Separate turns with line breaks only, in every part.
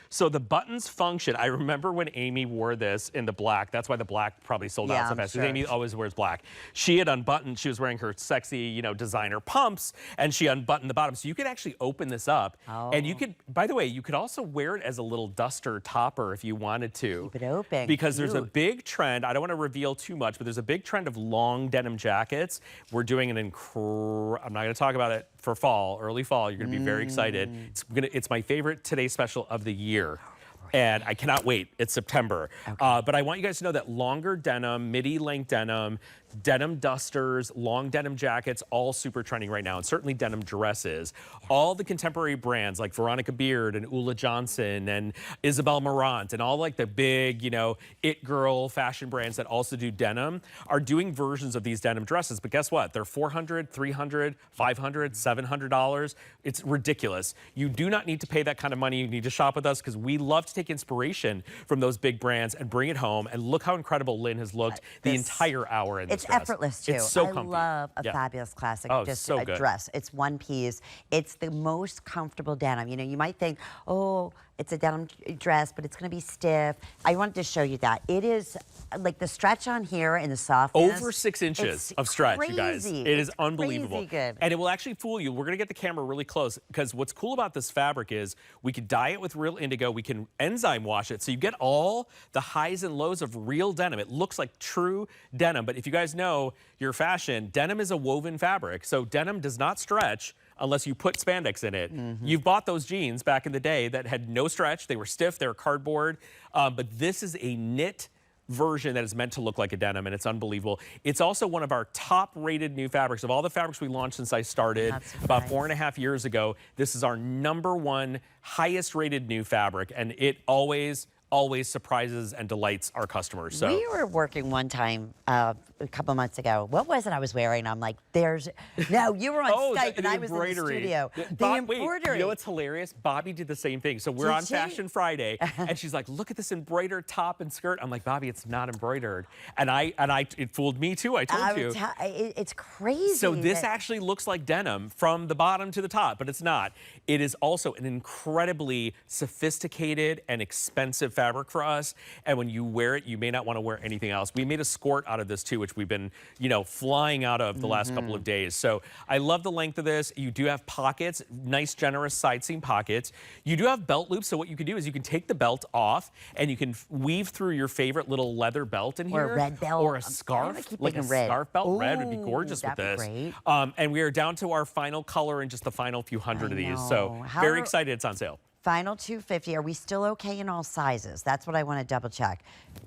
So the buttons function, I remember when Amy wore this in the black, that's why the black probably sold out so fast, because Amy always wears black. She had unbuttoned, she was wearing her sexy, you know, designer pumps, and she unbuttoned the bottom. So you could actually open this up, and you could, by the way, you could also wear it as a little duster topper if you wanted to.
Keep it open.
Because there's a big trend, I don't want to reveal too much, but there's a big trend of long denim jackets. We're doing an I'm not going to talk about it for fall, early fall. You're going to be very excited. It's my favorite Today Special of the year. And I cannot wait. It's September. But I want you guys to know that longer denim, midi-length denim, denim dusters, long denim jackets, all super trending right now, and certainly denim dresses. All the contemporary brands like Veronica Beard and Ula Johnson and Isabel Marant and all like the big, you know, it girl fashion brands that also do denim are doing versions of these denim dresses. But guess what? They're $400, $300, $500, $700. It's ridiculous. You do not need to pay that kind of money. You need to shop with us because we love to take inspiration from those big brands and bring it home. And look how incredible Lynn has looked the entire hour in this dress.
It's effortless too.
It's so comfy.
I love a fabulous classic dress. It's one piece. It's the most comfortable denim. You know, you might think, oh, it's a denim dress, but it's going to be stiff. I wanted to show you that. It is like the stretch on here and the softness.
Over 6 inches of stretch, you guys. It is unbelievable.
Good.
And it will actually fool you. We're going to get the camera really close because what's cool about this fabric is we can dye it with real indigo. We can enzyme wash it. So you get all the highs and lows of real denim. It looks like true denim. But if you guys know your fashion, denim is a woven fabric. So denim does not stretch unless you put spandex in it. You've bought those jeans back in the day that had no stretch. They were stiff, they were cardboard. But this is a knit version that is meant to look like a denim, and it's unbelievable. It's also one of our top-rated new fabrics. Of all the fabrics we launched since I started about 4.5 years ago, this is our #1 highest-rated new fabric, and it always surprises and delights our customers. So
we were working one time a couple months ago. What was it I was wearing? I'm like, no, you were on Skype and I was in the studio. The embroidery.
Wait, you know what's hilarious? Bobby did the same thing. So we're on Fashion Friday and she's like, look at this embroidered top and skirt. I'm like, Bobby, it's not embroidered. And it fooled me too, I told you.
It's crazy.
So this actually looks like denim from the bottom to the top, but it's not. It is also an incredibly sophisticated and expensive fabric for us, and when you wear it, you may not want to wear anything else. We made a skirt out of this too, which we've been, you know, flying out of the last couple of days. So I love the length of this. You do have pockets, nice, generous side seam pockets. You do have belt loops, so what you can do is you can take the belt off and you can weave through your favorite little leather belt in here.
Or a red belt.
Or a scarf, like a scarf belt.
Ooh,
red would be gorgeous with this.
Great.
And we are down to our final color in just the final few hundred of these. So very excited it's on sale.
Final $250. Are we still okay in all sizes? That's what I want to double check.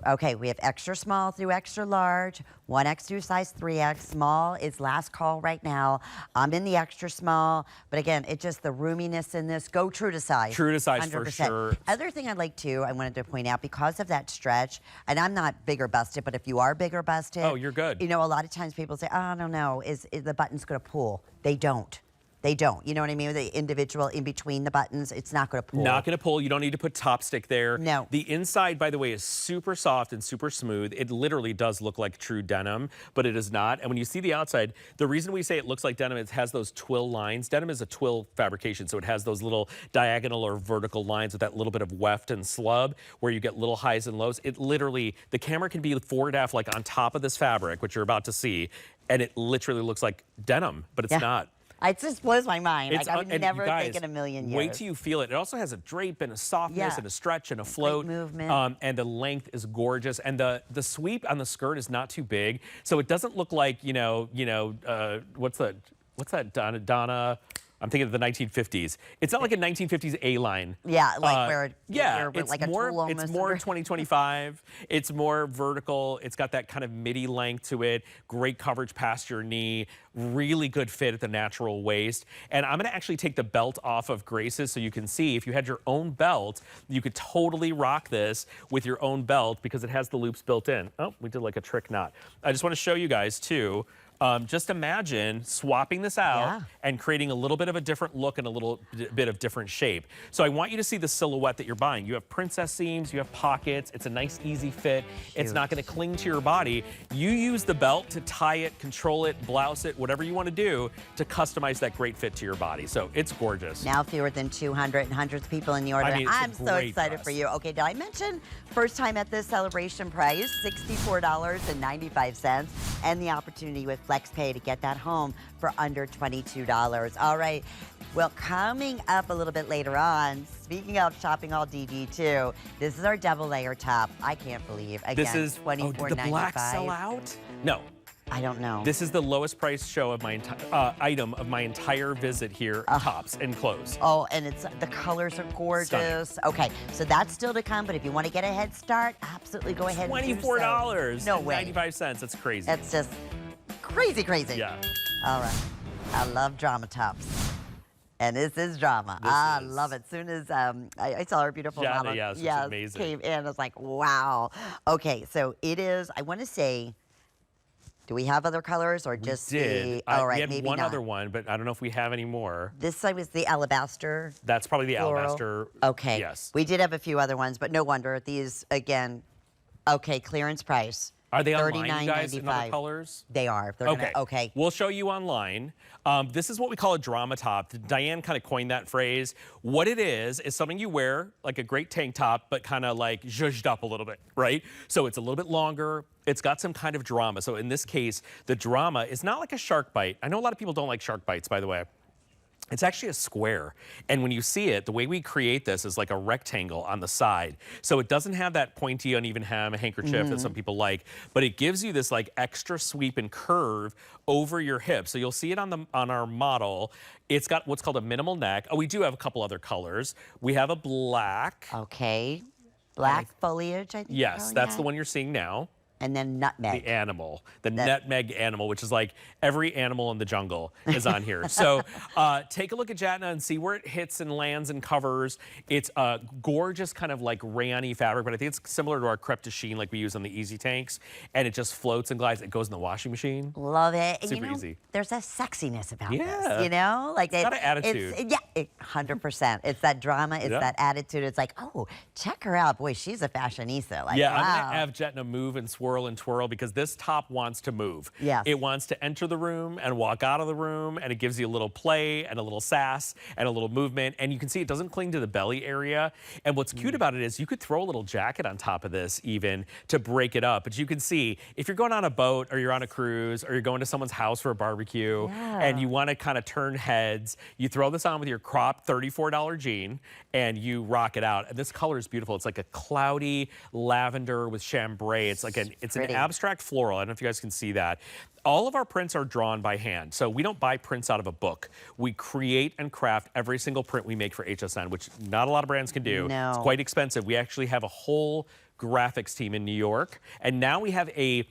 Okay, we have extra small through extra large, 1X through size 3X. Small is last call right now. I'm in the extra small, but again, it's just the roominess in this. Go true to size.
True to size 100%. For sure.
Other thing I'd like to, I wanted to point out, because of that stretch, and I'm not bigger busted, but if you are bigger busted,
oh, you're good.
You know, a lot of times people say, oh, I don't know, is the button's going to pull? They don't. They don't. You know what I mean? The individual in between the buttons, it's not going to pull.
Not going to pull. You don't need to put top stick there.
No.
The inside, by the way, is super soft and super smooth. It literally does look like true denim, but it is not. And when you see the outside, the reason we say it looks like denim, it has those twill lines. Denim is a twill fabrication, so it has those little diagonal or vertical lines with that little bit of weft and slub where you get little highs and lows. It literally, the camera can be forward aft like on top of this fabric, which you're about to see, and it literally looks like denim, but it's not.
It just blows my mind. Like, I would never think in a million years.
Wait till you feel it. It also has a drape and a softness and a stretch and a float.
Great movement.
And the length is gorgeous. And the sweep on the skirt is not too big. So it doesn't look like, what's that Donna? I'm thinking of the 1950s. It's not like a 1950s A-line.
Yeah, like where
it's
like
more,
a tool almost.
It's more 2025. It's more vertical. It's got that kind of midi length to it. Great coverage past your knee. Really good fit at the natural waist. And I'm gonna actually take the belt off of Grace's so you can see if you had your own belt, you could totally rock this with your own belt because it has the loops built in. Oh, we did like a trick knot. I just wanna show you guys too. Just imagine swapping this out
Yeah.
and creating a little bit of a different look and a little bit of different shape. So I want you to see the silhouette that you're buying. You have princess seams, you have pockets, it's a nice easy fit. It's not gonna cling to your body. You use the belt to tie it, control it, blouse it, whatever you wanna do to customize that great fit to your body. So it's gorgeous.
Now fewer than 200 and hundreds of people in the order.
I mean, it's a
I'm so
great
excited
dress.
for you. Okay, did I mention first time at this celebration price, $64.95, and the opportunity with FlexPay to get that home for under $22. All right. Well, coming up a little bit later on, speaking of shopping all DG2, this is our double layer top. I can't believe, again,
This is,
$24.95.
did the black sell out? No.
I don't know.
This is the lowest price show of my item of my entire visit here, tops and clothes.
Oh, and the colors are gorgeous. Okay, so that's still to come, but if you want to get a head start, absolutely go ahead and do so.
$24
No
and
way.
95 cents. That's crazy.
It's just crazy, crazy.
Yeah.
All right. I love drama tops. And this is drama. I love it. As soon as I saw our beautiful
Jana,
model
yes, it's amazing.
came in, I was like, wow. Okay, so it is, I want to say, do we have other colors or just the, all right,
we had
maybe
one
not.
other one, but I don't know if we have any more.
This side was the alabaster.
That's probably the
floral.
alabaster.
Okay.
Yes.
We did have a few other ones, but no wonder. These, again, okay, clearance price.
Are they online, you guys, in other
$39.95.
colors?
They are. They're
Okay.
Okay.
We'll show you online. This is what we call a drama top. Diane kind of coined that phrase. What it is something you wear like a great tank top, but kind of like zhuzhed up a little bit, right? So it's a little bit longer. It's got some kind of drama. So in this case, the drama is not like a shark bite. I know a lot of people don't like shark bites, by the way. It's actually a square. And when you see it, the way we create this is like a rectangle on the side. So it doesn't have that pointy, uneven hem handkerchief that some people like, but it gives you this like extra sweep and curve over your hip. So you'll see it on our model. It's got what's called a minimal neck. Oh, we do have a couple other colors. We have a black.
Okay. Black foliage, I think.
Yes, that's the one you're seeing now.
And then nutmeg.
The animal, the nutmeg animal, which is like every animal in the jungle is on here. So take a look at Jatna and see where it hits and lands and covers. It's a gorgeous kind of like rayon-y fabric, but I think it's similar to our crepe de chine like we use on the Easy Tanks. And it just floats and glides. It goes in the washing machine.
Love it. And
Super easy.
There's a sexiness about
Yeah.
this, you know? Like
It's got an attitude.
100%. It's that drama. It's that attitude. It's like, oh, check her out. Boy, she's a fashionista. Like,
Yeah,
wow.
I'm gonna have Jatna move and swirl and twirl because this top wants to move.
Yes.
It wants to enter the room and walk out of the room, and it gives you a little play and a little sass and a little movement. And you can see it doesn't cling to the belly area. And what's cute about it is you could throw a little jacket on top of this even to break it up. But you can see if you're going on a boat or you're on a cruise or you're going to someone's house for a barbecue and you want to kind of turn heads, you throw this on with your cropped $34 jean and you rock it out. And this color is beautiful. It's like a cloudy lavender with chambray. It's like an abstract floral. I don't know if you guys can see that. All of our prints are drawn by hand. So we don't buy prints out of a book. We create and craft every single print we make for HSN, which not a lot of brands can do.
No.
It's quite expensive. We actually have a whole graphics team in New York. And now we have a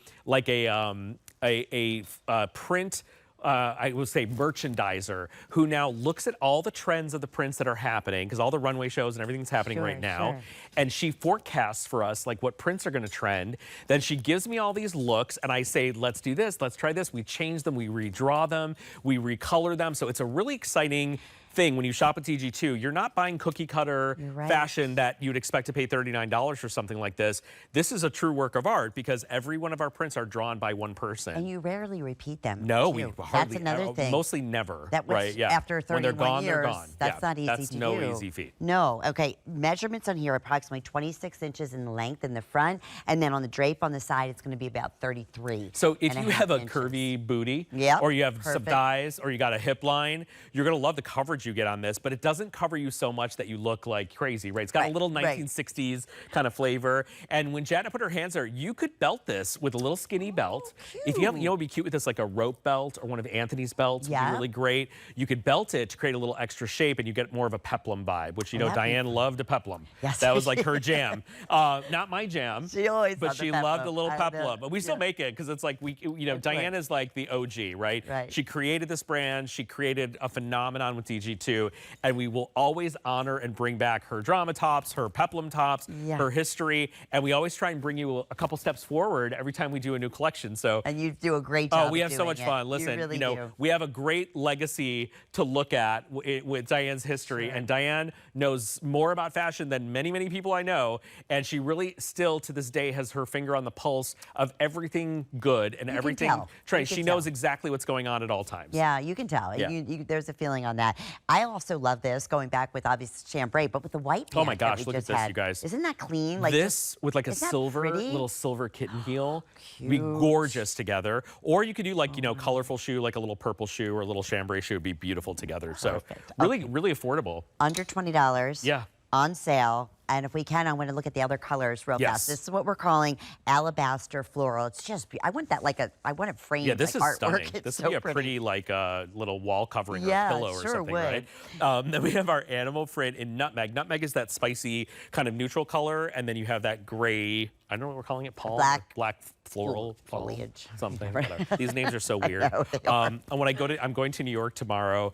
print I would say merchandiser who now looks at all the trends of the prints that are happening because all the runway shows and everything's happening right now. And she forecasts for us like what prints are going to trend. Then she gives me all these looks and I say, let's do this, let's try this. We change them, we redraw them, we recolor them. So it's a really exciting thing when you shop at DG2. You're not buying cookie cutter fashion that you'd expect to pay $39 for something like this. This is a true work of art because every one of our prints are drawn by one person.
And you rarely repeat them.
No,
too.
we hardly.
That's another thing.
Mostly never.
That was
right? Yeah.
after 31
when they're gone,
years,
they're gone.
that's not easy
that's
to do.
no easy feat.
No. Okay. Measurements on here are approximately 26 inches in length in the front, and then on the drape on the side, it's going to be about 33.
So if you have a
inches.
curvy booty, or you have some thighs, or you got a hip line, you're going to love the coverage you get on this, but it doesn't cover you so much that you look like crazy, right? It's got a little 1960s kind of flavor. And when Jana put her hands there, you could belt this with a little skinny belt. If you have, you know, it'd be cute with this like a rope belt or one of Anthony's belts would be really great. You could belt it to create a little extra shape and you get more of a peplum vibe, which, you know, Diane loved a peplum.
Yes.
That was like her jam. Not my jam.
She always
but she loved a little peplum. But we still make it because it's like, you know, Diane is like the OG, right? She created this brand. She created a phenomenon with DG2. DG2, and we will always honor and bring back her drama tops, her peplum tops, her history, and we always try and bring you a couple steps forward every time we do a new collection. So,
and you do a great job.
Oh, we have so much fun. Listen,
you, really
you know,
do.
we have a great legacy to look at with Diane's history, and Diane knows more about fashion than many, many people I know, and she really still to this day has her finger on the pulse of everything good and everything trend. She knows exactly what's going on at all times.
Yeah, you can tell.
Yeah.
There's a feeling on that. I also love this, going back with obvious chambray, but with the white pants.
Oh my gosh, look at this, you guys.
Isn't that clean? Like
this with like a little silver kitten heel would be gorgeous together. Or you could do like, you know, colorful shoe, like a little purple shoe or a little chambray shoe would be beautiful together.
Perfect.
So really affordable.
Under $20.
Yeah.
On sale. And if we can, I want to look at the other colors real fast. This is what we're calling alabaster floral. It's just, I want that I want it framed.
Yeah, this
like
is stunning.
It's
this
so
would be a pretty like little wall covering or a pillow or something, right? Then we have our animal print in nutmeg. Nutmeg is that spicy kind of neutral color, and then you have that gray, I don't know what we're calling it, palm? Black floral
foliage.
Something. These names are so weird. And when I'm going to New York tomorrow.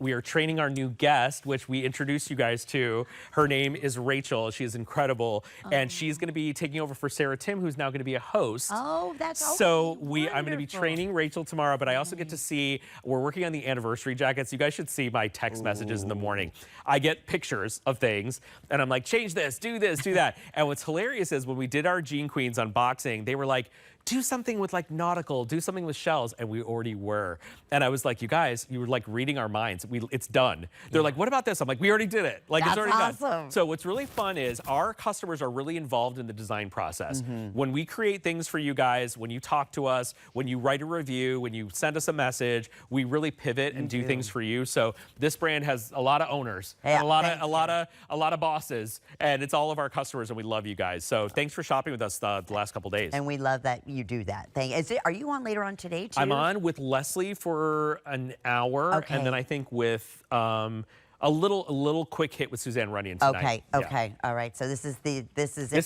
We are training our new guest, which we introduced you guys to. Her name is Rachel. She is incredible, and she's going to be taking over for Sarah Tim, who's now going to be a host.
Oh, that's awesome.
So I'm going to be training Rachel tomorrow, but I also get to see, we're working on the anniversary jackets. You guys should see my text messages in the morning. I get pictures of things, and I'm like, change this, do that. And what's hilarious is when we did our Jean Queens unboxing, they were like, do something with like nautical, do something with shells, and we already were. And I was like, you guys, you were like reading our minds. It's done. They're like, what about this? I'm like, we already did it. Like, it's already done. So what's really fun is our customers are really involved in the design process. When we create things for you guys, when you talk to us, when you write a review, when you send us a message, we really pivot and do things for you. So this brand has a lot of owners, and a lot of bosses, and it's all of our customers, and we love you guys. So thanks for shopping with us the last couple days.
And we love that you do that. Are you on later on today too?
I'm on with Leslie for an hour, and then I think with a little quick hit with Suzanne Runyon tonight.
Okay. All right. So this is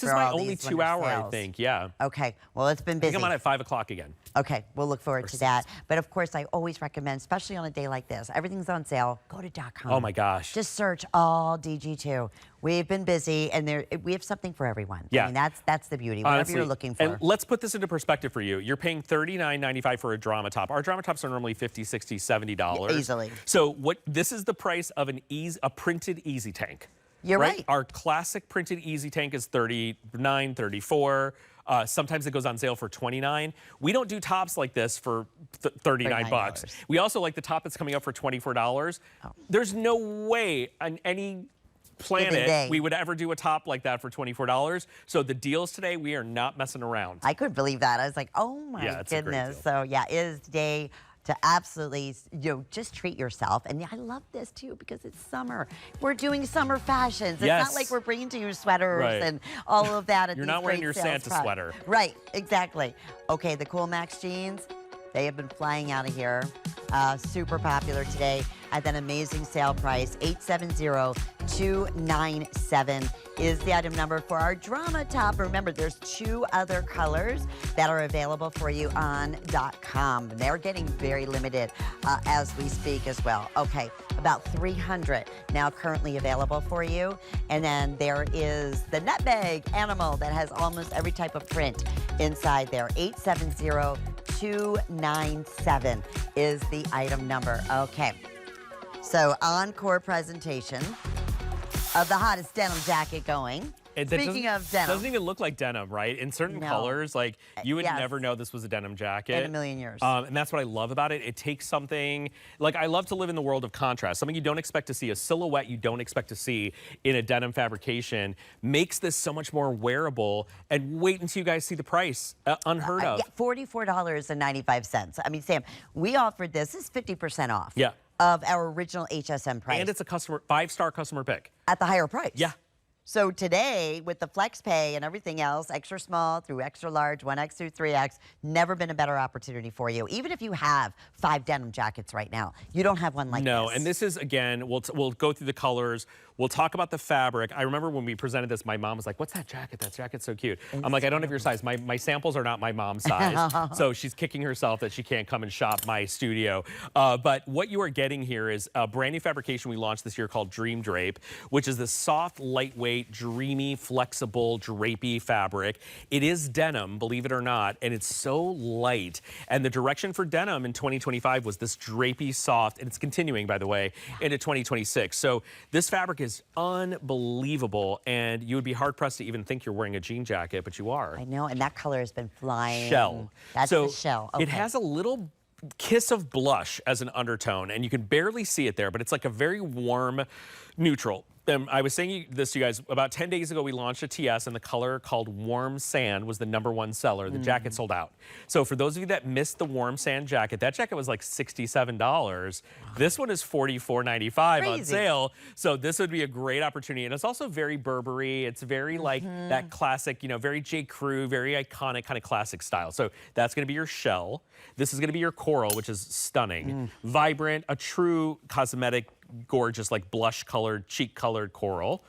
my only 2 hour, I think. Yeah.
Okay. Well, it's been busy.
I think I'm on at 5 o'clock again.
Okay. We'll look forward to that. But of course, I always recommend, especially on a day like this, everything's on sale. Go to .com.
Oh my gosh.
Just search all DG2. We've been busy, and we have something for everyone.
Yeah.
I mean, that's the beauty. Whatever you're looking for.
And let's put this into perspective for you. You're paying $39.95 for a drama top. Our drama tops are normally $50, $60, $70.
Easily.
So this is the price of a printed Easy Tank.
You're right.
Our classic printed Easy Tank is $39, $34. Sometimes it goes on sale for $29. We don't do tops like this for $39 bucks. We also like the top that's coming up for $24. There's no way on any planet we would ever do a top like that for $24. So the deals today, we are not messing around.
I couldn't believe that. I was like, oh my goodness. So yeah, it is today to absolutely, just treat yourself. And I love this too because it's summer. We're doing summer fashions. It's not like we're bringing to you sweaters and all of that.
You're not wearing your Santa sweater.
Right, exactly. Okay, the Cool Max jeans, they have been flying out of here. Super popular today at that amazing sale price. 870297 is the item number for our drama top. Remember, there's 2 other colors that are available for you on .com. They're getting very limited as we speak as well. Okay, about 300 now currently available for you. And then there is the nutmeg animal that has almost every type of print inside there. 870297 is the item number. Okay, so encore presentation of the hottest denim jacket going. Speaking of denim.
It doesn't even look like denim, right? In certain colors, like you would never know this was a denim jacket.
In a million years.
And that's what I love about it. It takes something, like I love to live in the world of contrast. Something you don't expect to see, a silhouette you don't expect to see in a denim fabrication makes this so much more wearable. And wait until you guys see the price, unheard of.
Yeah, $44.95. I mean, Sam, we offered this is 50% off.
Yeah.
Of our original HSN price.
And it's a 5-star customer pick.
At the higher price.
Yeah.
So today, with the flex pay and everything else, extra small through extra large, 1X through 3X, never been a better opportunity for you. Even if you have 5 denim jackets right now, you don't have one like this.
No, and this is, again, we'll go through the colors. We'll talk about the fabric. I remember when we presented this, my mom was like, what's that jacket? That jacket's so cute. I'm like, I don't have your size. My samples are not my mom's size. So she's kicking herself that she can't come and shop my studio. But what you are getting here is a brand new fabrication we launched this year called Dream Drape, which is this soft, lightweight, dreamy, flexible, drapey fabric. It is denim, believe it or not, and it's so light. And the direction for denim in 2025 was this drapey, soft, and it's continuing, by the way, into 2026. So this fabric is unbelievable, and you would be hard-pressed to even think you're wearing a jean jacket, but you are.
I know, and that color has been flying.
Shell.
That's
so
the shell. Okay.
It has a little kiss of blush as an undertone, and you can barely see it there, but it's like a very warm neutral. I was saying this to you guys, about 10 days ago, we launched a TS, and the color called Warm Sand was the #1 seller. The jacket sold out. So for those of you that missed the Warm Sand jacket, that jacket was like $67. This one is $44.95 on sale. So this would be a great opportunity. And it's also very Burberry. It's very like that classic, you know, very J. Crew, very iconic kind of classic style. So that's going to be your shell. This is going to be your coral, which is stunning. Vibrant, a true cosmetic, gorgeous, like blush colored, cheek colored coral.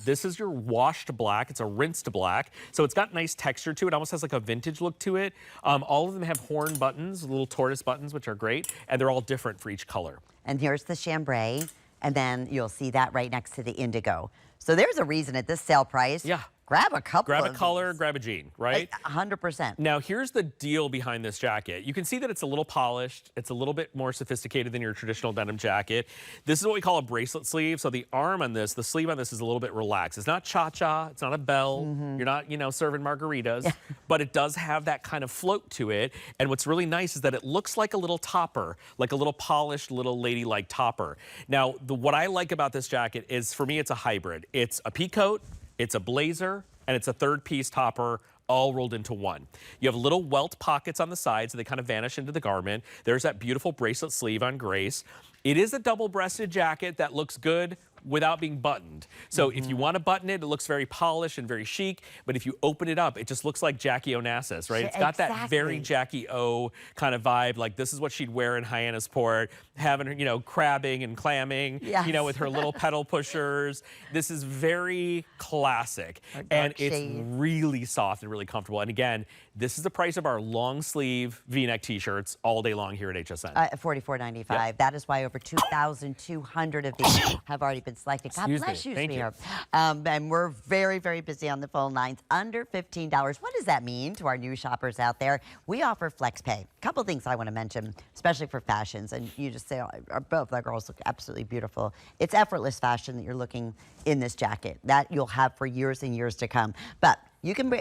This is your washed black. It's a rinsed black. So it's got nice texture to it. Almost has like a vintage look to it. All of them have horn buttons, little tortoise buttons, which are great. And they're all different for each color.
And here's the chambray. And then you'll see that right next to the indigo. So there's a reason at this sale price.
Yeah.
Grab a couple
Grab a
of
color,
these.
grab a jean, right?
100%.
Now, here's the deal behind this jacket. You can see that it's a little polished. It's a little bit more sophisticated than your traditional denim jacket. This is what we call a bracelet sleeve. So the arm on this, the sleeve on this is a little bit relaxed. It's not cha-cha. It's not a bell. You're not, you know, serving margaritas. But it does have that kind of float to it. And what's really nice is that it looks like a little topper, like a little polished, little ladylike topper. Now, what I like about this jacket is, for me, it's a hybrid. It's a pea coat, it's a blazer, and it's a third-piece topper all rolled into one. You have little welt pockets on the sides, so they kind of vanish into the garment. There's that beautiful bracelet sleeve on Grace. It is a double-breasted jacket that looks good without being buttoned. So if you want to button it, it looks very polished and very chic, but if you open it up, it just looks like Jackie Onassis, right? It's got that very Jackie O kind of vibe, like this is what she'd wear in Hyannisport, having her, you know, crabbing and clamming, you know, with her little pedal pushers. This is very classic, and it's really soft and really comfortable. And again, this is the price of our long sleeve V-neck t-shirts all day long here at HSN.
$44.95. Yep. That is why over 2,200 of these have already been selected. God bless you, sweetheart. And we're very, very busy on the phone lines. Under $15. What does that mean to our new shoppers out there? We offer flex pay. A couple things I want to mention, especially for fashions. And you just say, both our girls look absolutely beautiful. It's effortless fashion that you're looking in this jacket that you'll have for years and years to come. But you can,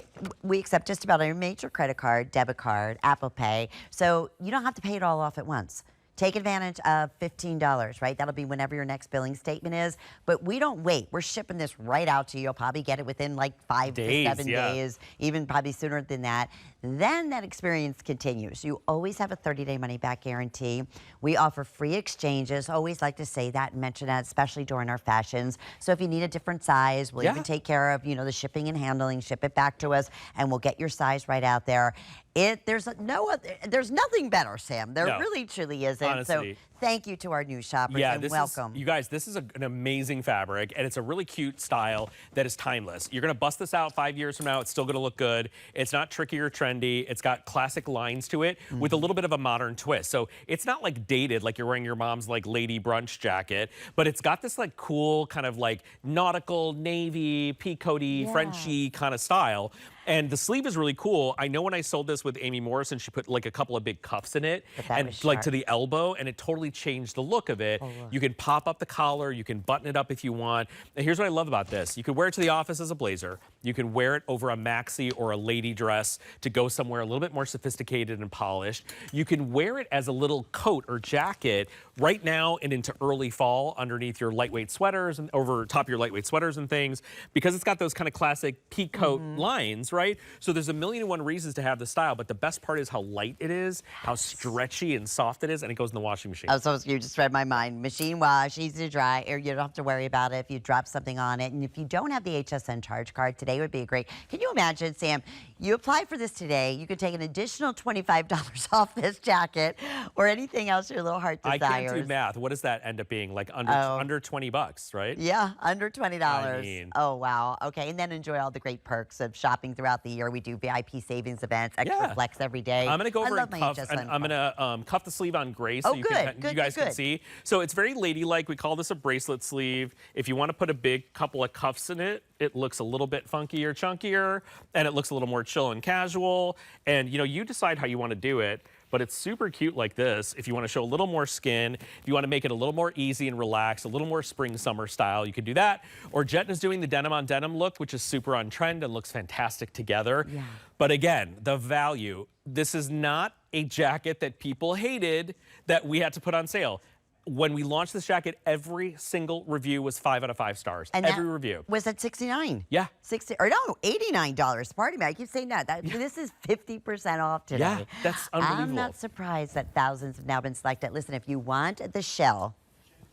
we accept just about every major credit card, debit card, Apple Pay. So you don't have to pay it all off at once. Take advantage of $15, right? That'll be whenever your next billing statement is. But we don't wait. We're shipping this right out to you. You'll probably get it within like 5 to 7 days, even probably sooner than that. Then that experience continues. You always have a 30-day money-back guarantee. We offer free exchanges. Always like to say that and mention that, especially during our fashions. So if you need a different size, we'll even take care of, you know, the shipping and handling. Ship it back to us, and we'll get your size right out there. There's nothing better, Sam. There really, truly isn't.
Honestly.
So thank you to our new shoppers, and welcome.
You guys, this is an amazing fabric, and it's a really cute style that is timeless. You're going to bust this out 5 years from now. It's still going to look good. It's not tricky or trendy. It's got classic lines to it with a little bit of a modern twist. So it's not like dated, like you're wearing your mom's like lady brunch jacket, but it's got this like cool kind of like nautical, navy, peacoaty, Frenchy kind of style. And the sleeve is really cool. I know when I sold this with Amy Morrison, she put like a couple of big cuffs in it, and like to the elbow, and it totally changed the look of it. You can pop up the collar, you can button it up if you want. And here's what I love about this. You can wear it to the office as a blazer. You can wear it over a maxi or a lady dress to go somewhere a little bit more sophisticated and polished. You can wear it as a little coat or jacket right now and into early fall underneath your lightweight sweaters and over top your lightweight sweaters and things, because it's got those kind of classic peacoat lines, feels right. So there's a million and one reasons to have the style, but the best part is how light it is, how stretchy and soft it is, and it goes in the washing machine.
Oh, so you just read my mind. Machine wash, easy to dry, or you don't have to worry about it if you drop something on it. And if you don't have the HSN charge card, today would be a great. Can you imagine, Sam, you apply for this today, you could take an additional $25 off this jacket or anything else your little heart desires.
I can't do math. What does that end up being? Like under 20 bucks, right?
Yeah, under $20.
I mean.
Oh, wow. Okay, and then enjoy all the great perks of shopping throughout the year. We do VIP savings events, extra flex every day.
I'm going to go over and cuff, I'm going to cuff the sleeve on Grace so you guys can see. So it's very ladylike. We call this a bracelet sleeve. If you want to put a big couple of cuffs in it, it looks a little bit funkier, chunkier, and it looks a little more chill and casual. And, you know, you decide how you want to do it. But it's super cute like this. If you want to show a little more skin, if you want to make it a little more easy and relaxed, a little more spring summer style, you could do that. Or Jet is doing the denim on denim look, which is super on trend and looks fantastic together. Yeah. But again, the value, this is not a jacket that people hated that we had to put on sale. When we launched this jacket, every single review was 5 out of 5 stars. And every review.
Was at $69.
Yeah.
$89. Pardon me, I keep saying that. This is 50% off today.
Yeah, that's unbelievable.
I'm not surprised that thousands have now been selected. Listen, if you want the shell,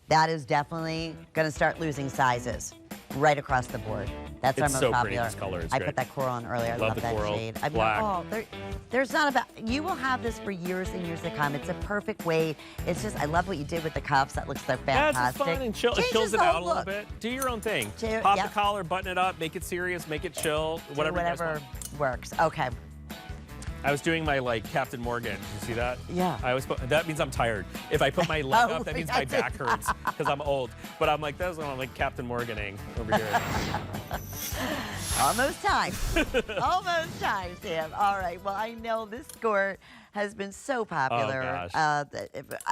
that is definitely going to start losing sizes right across the board. That's our most popular.
Pretty, this color. It's
I
great.
put that coral on earlier. I
love
that
coral,
shade. I mean,
black.
There's not about. You will have this for years and years to come. It's a perfect way. It's just, I love what you did with the cuffs. That looks so fantastic.
Yeah, it's fun and chill. It chills it out a little bit. Do your own thing. Pop the collar, button it up, make it serious, make it chill.
Whatever works. Okay.
I was doing my like Captain Morgan. You see that?
Yeah.
I always put, that means I'm tired. If I put my leg up, that means my back hurts because I'm old. But I'm like, that's what I'm like Captain Morganing over here.
Almost time. Almost time, Sam. All right. Well, I know this skirt has been so popular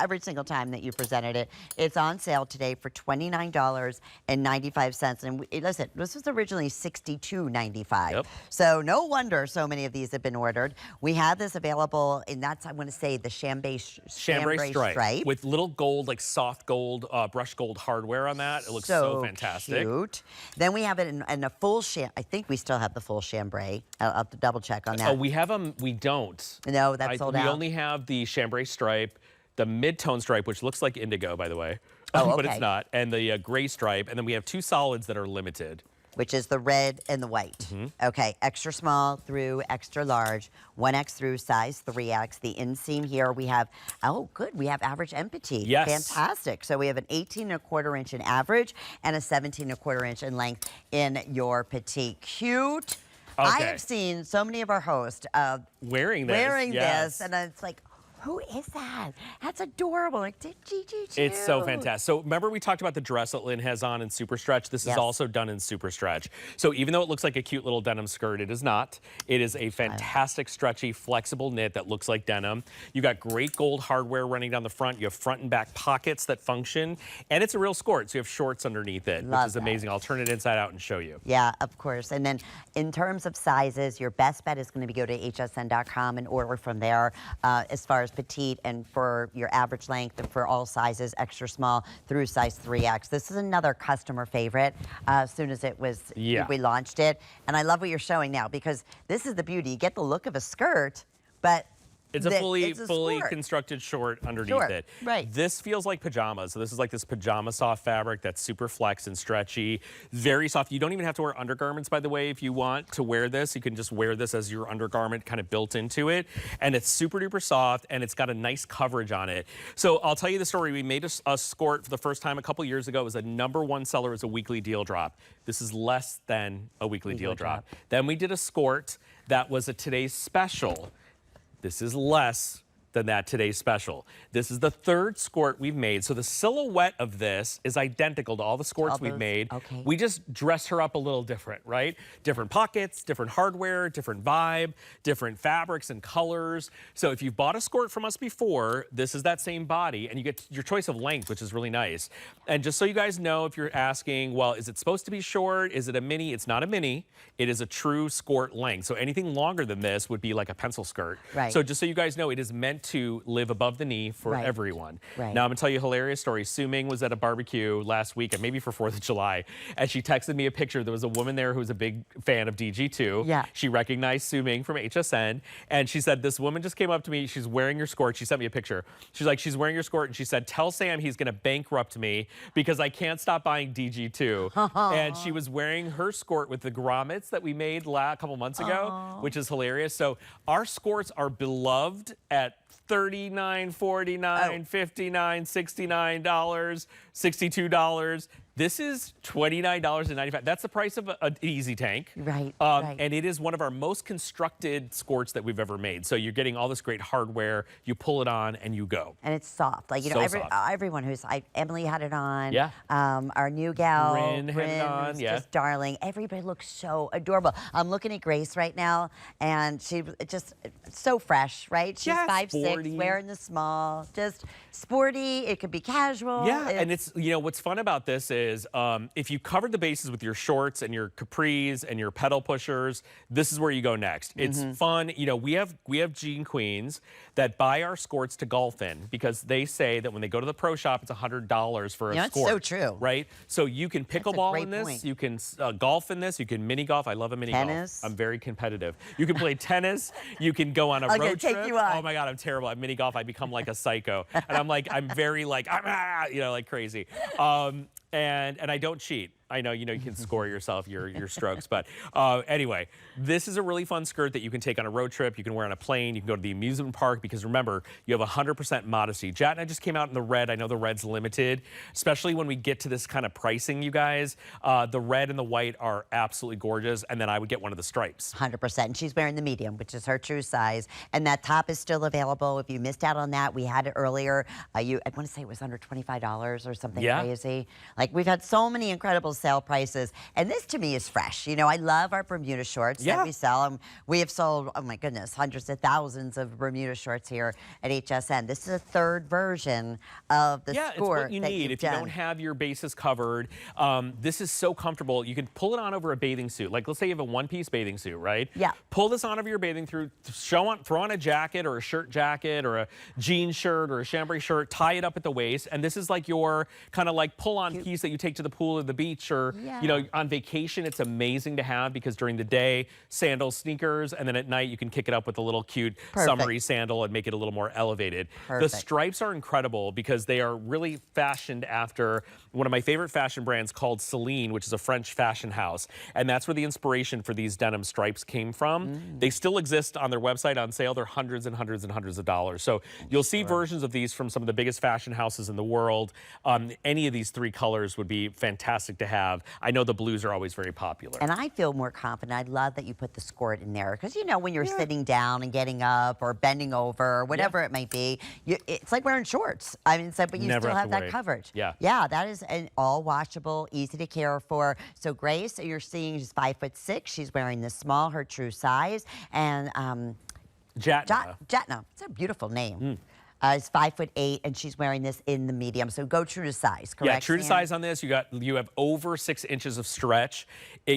every single time that you presented it. It's on sale today for $29.95. And listen, this was originally $62.95. Yep. So no wonder so many of these have been ordered. We have this available, and that's, I want to say, the chambray stripe.
With little gold, like soft gold, brushed gold hardware on that. It looks so fantastic.
Cute. Then we have it in a full I think we still have the full chambray. I'll have to double check on that.
Oh, we have them. We don't.
No, that's sold out.
We only have the chambray stripe, the mid-tone stripe, which looks like indigo, by the way.
Oh, okay.
But it's not. And the gray stripe. And then we have 2 solids that are limited.
Which is the red and the white. Mm-hmm. Okay, extra small through extra large, 1X through size 3X. The inseam here we have, oh good, we have average and petite.
Yes.
Fantastic. So we have an 18¼ inch in average and a 17¼ inch in length in your petite. Cute. Okay. I have seen so many of our hosts
wearing this,
and it's like, who is that? That's adorable. Like DG2.
It's so fantastic. So remember we talked about the dress that Lynn has on in Super Stretch? This is also done in Super Stretch. So even though it looks like a cute little denim skirt, it is not. It is a fantastic, stretchy, flexible knit that looks like denim. You got great gold hardware running down the front. You have front and back pockets that function. And it's a real skirt, so you have shorts underneath it, which is amazing. I'll turn it inside out and show you.
Yeah, of course. And then in terms of sizes, your best bet is going to be go to hsn.com and order from there as far as petite and for your average length and for all sizes, extra small through size 3X. This is another customer favorite as soon as it was, we launched it. And I love what you're showing now because this is the beauty. You get the look of a skirt, but
it's a fully constructed short underneath it.
Right.
This feels like pajamas. So this is like this pajama soft fabric that's super flex and stretchy, very soft. You don't even have to wear undergarments, by the way, if you want to wear this. You can just wear this as your undergarment kind of built into it. And it's super duper soft and it's got a nice coverage on it. So I'll tell you the story. We made a skirt for the first time a couple years ago. It was a #1 seller as a weekly deal drop. This is less than a weekly deal drop. Then we did a skirt that was a today's special. This is less than that today's special. This is the 3rd skirt we've made. So the silhouette of this is identical to all the skirts we've made.
Okay.
We just dress her up a little different, right? Different pockets, different hardware, different vibe, different fabrics and colors. So if you've bought a skirt from us before, this is that same body and you get your choice of length, which is really nice. And just so you guys know, if you're asking, well, is it supposed to be short? Is it a mini? It's not a mini. It is a true skirt length. So anything longer than this would be like a pencil skirt.
Right.
So just so you guys know, it is meant to live above the knee for
Right.
everyone.
Right.
Now I'm gonna tell you a hilarious story. Su Ming was at a barbecue last week, maybe for 4th of July, and she texted me a picture. There was a woman there who was a big fan of DG2.
Yeah.
She recognized Su Ming from HSN, and she said, this woman just came up to me. She's wearing your skirt. She sent me a picture. She's like, she's wearing your skirt, and she said, tell Sam he's gonna bankrupt me because I can't stop buying DG2. And she was wearing her skirt with the grommets that we made a couple months ago, which is hilarious. So our skirts are beloved at $39, $49, $59, $69, $62. This is $29.95. That's the price of an easy tank.
Right,
And it is one of our most constructed skirts that we've ever made. So you're getting all this great hardware. You pull it on and you go.
And it's soft. Like, you know, everyone who's, Emily had it on.
Yeah.
Our new gal,
Rin had it on,
was
yeah.
just darling. Everybody looks so adorable. I'm looking at Grace right now, and she just so fresh, right? She's
Yeah,
5'6",
sporty.
wearing the small, just sporty. It could be casual.
Yeah, and it's, you know, what's fun about this is if you covered the bases with your shorts and your capris and your pedal pushers, this is where you go next. It's fun. You know, we have jean queens that buy our skirts to golf in because they say that when they go to the pro shop, it's $100 for a skirt.
That's so true.
Right? So you can pickleball in this.
point.
You can golf in this. You can mini golf. I love a mini
Tennis.
golf. I'm very competitive. You can play tennis. You can go on a
I'm
road
gonna take
trip.
you on.
Oh my God, I'm terrible at mini golf. I become like a psycho. And I'm very like, you know, like crazy. And I don't cheat. I know, you can score yourself your strokes, but anyway, this is a really fun skirt that you can take on a road trip. You can wear on a plane. You can go to the amusement park because remember, you have 100% modesty. Jat and I just came out in the red. I know the red's limited, especially when we get to this kind of pricing, you guys. The red and the white are absolutely gorgeous, and then I would get one of the stripes.
100%. And she's wearing the medium, which is her true size. And that top is still available. If you missed out on that, we had it earlier. I want to say it was under $25 or something crazy. Like, we've had so many incredible sale prices. And this, to me, is fresh. You know, I love our Bermuda shorts that we sell. We have sold, oh my goodness, hundreds of thousands of Bermuda shorts here at HSN. This is a third version of the skirt
it's what you need if you
done.
don't have your bases covered. This is so comfortable. You can pull it on over a bathing suit. Like, let's say you have a one-piece bathing suit, right?
Yeah.
Pull this on over your bathing suit, throw on a jacket or a shirt jacket or a jean shirt or a chambray shirt, tie it up at the waist, and this is like your kind of like pull-on piece that you take to the pool or the beach or, you know, on vacation. It's amazing to have because during the day, sandals, sneakers, and then at night you can kick it up with a little cute summery sandal and make it a little more elevated. The stripes are incredible because they are really fashioned after one of my favorite fashion brands called Celine, which is a French fashion house. And that's where the inspiration for these denim stripes came from. They still exist on their website on sale. They're hundreds and hundreds and hundreds of dollars. So you'll see versions of these from some of the biggest fashion houses in the world. Any of these three colors would be fantastic to have. I know the blues are always very popular.
And I feel more confident. I love that you put the skirt in there because, you know, when you're sitting down and getting up or bending over or whatever it might be, it's like wearing shorts. I mean, but you still have that coverage. Yeah, that is an all washable, easy to care for. So Grace, you're seeing, she's 5'6". She's wearing this small, her true size. And
Jatna.
Jatna, it's a beautiful name. Is 5'8", and she's wearing this in the medium. So go true to size, correct?
Yeah, true to size on this. You have over 6 inches of stretch.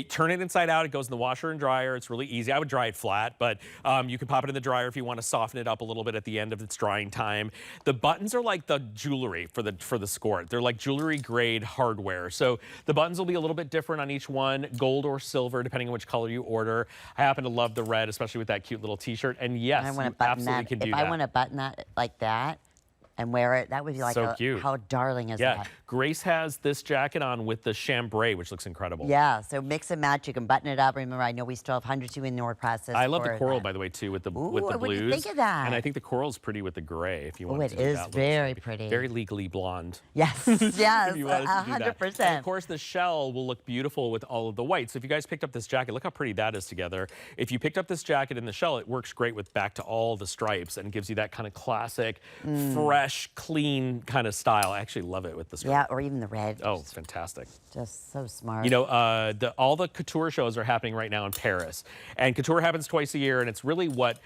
Turn it inside out. It goes in the washer and dryer. It's really easy. I would dry it flat, but you can pop it in the dryer if you want to soften it up a little bit at the end of its drying time. The buttons are like the jewelry for the skirt. They're like jewelry grade hardware. So the buttons will be a little bit different on each one, gold or silver, depending on which color you order. I happen to love the red, especially with that cute little T-shirt. And yes, you absolutely can do that.
If I want to button that like that and wear it, that would be like
so cute.
How darling is that?
Grace has this jacket on with the chambray, which looks incredible.
Yeah, so mix and match. You can button it up. Remember, I know we still have hundreds in the process.
I love the coral, by the way, too, with the blues.
What do you think of that?
And I think the coral's pretty with the gray. If you want to.
It is very pretty.
Very legally blonde.
Yes, yes, 100%.
And of course, the shell will look beautiful with all of the white. So if you guys picked up this jacket, look how pretty that is together. If you picked up this jacket in the shell, it works great with back to all the stripes and gives you that kind of classic, fresh, clean kind of style. I actually love it with the stripes.
Yeah, or even the red.
Oh, it's fantastic.
Just so smart.
You know, all the couture shows are happening right now in Paris. And couture happens twice a year, and it's really what,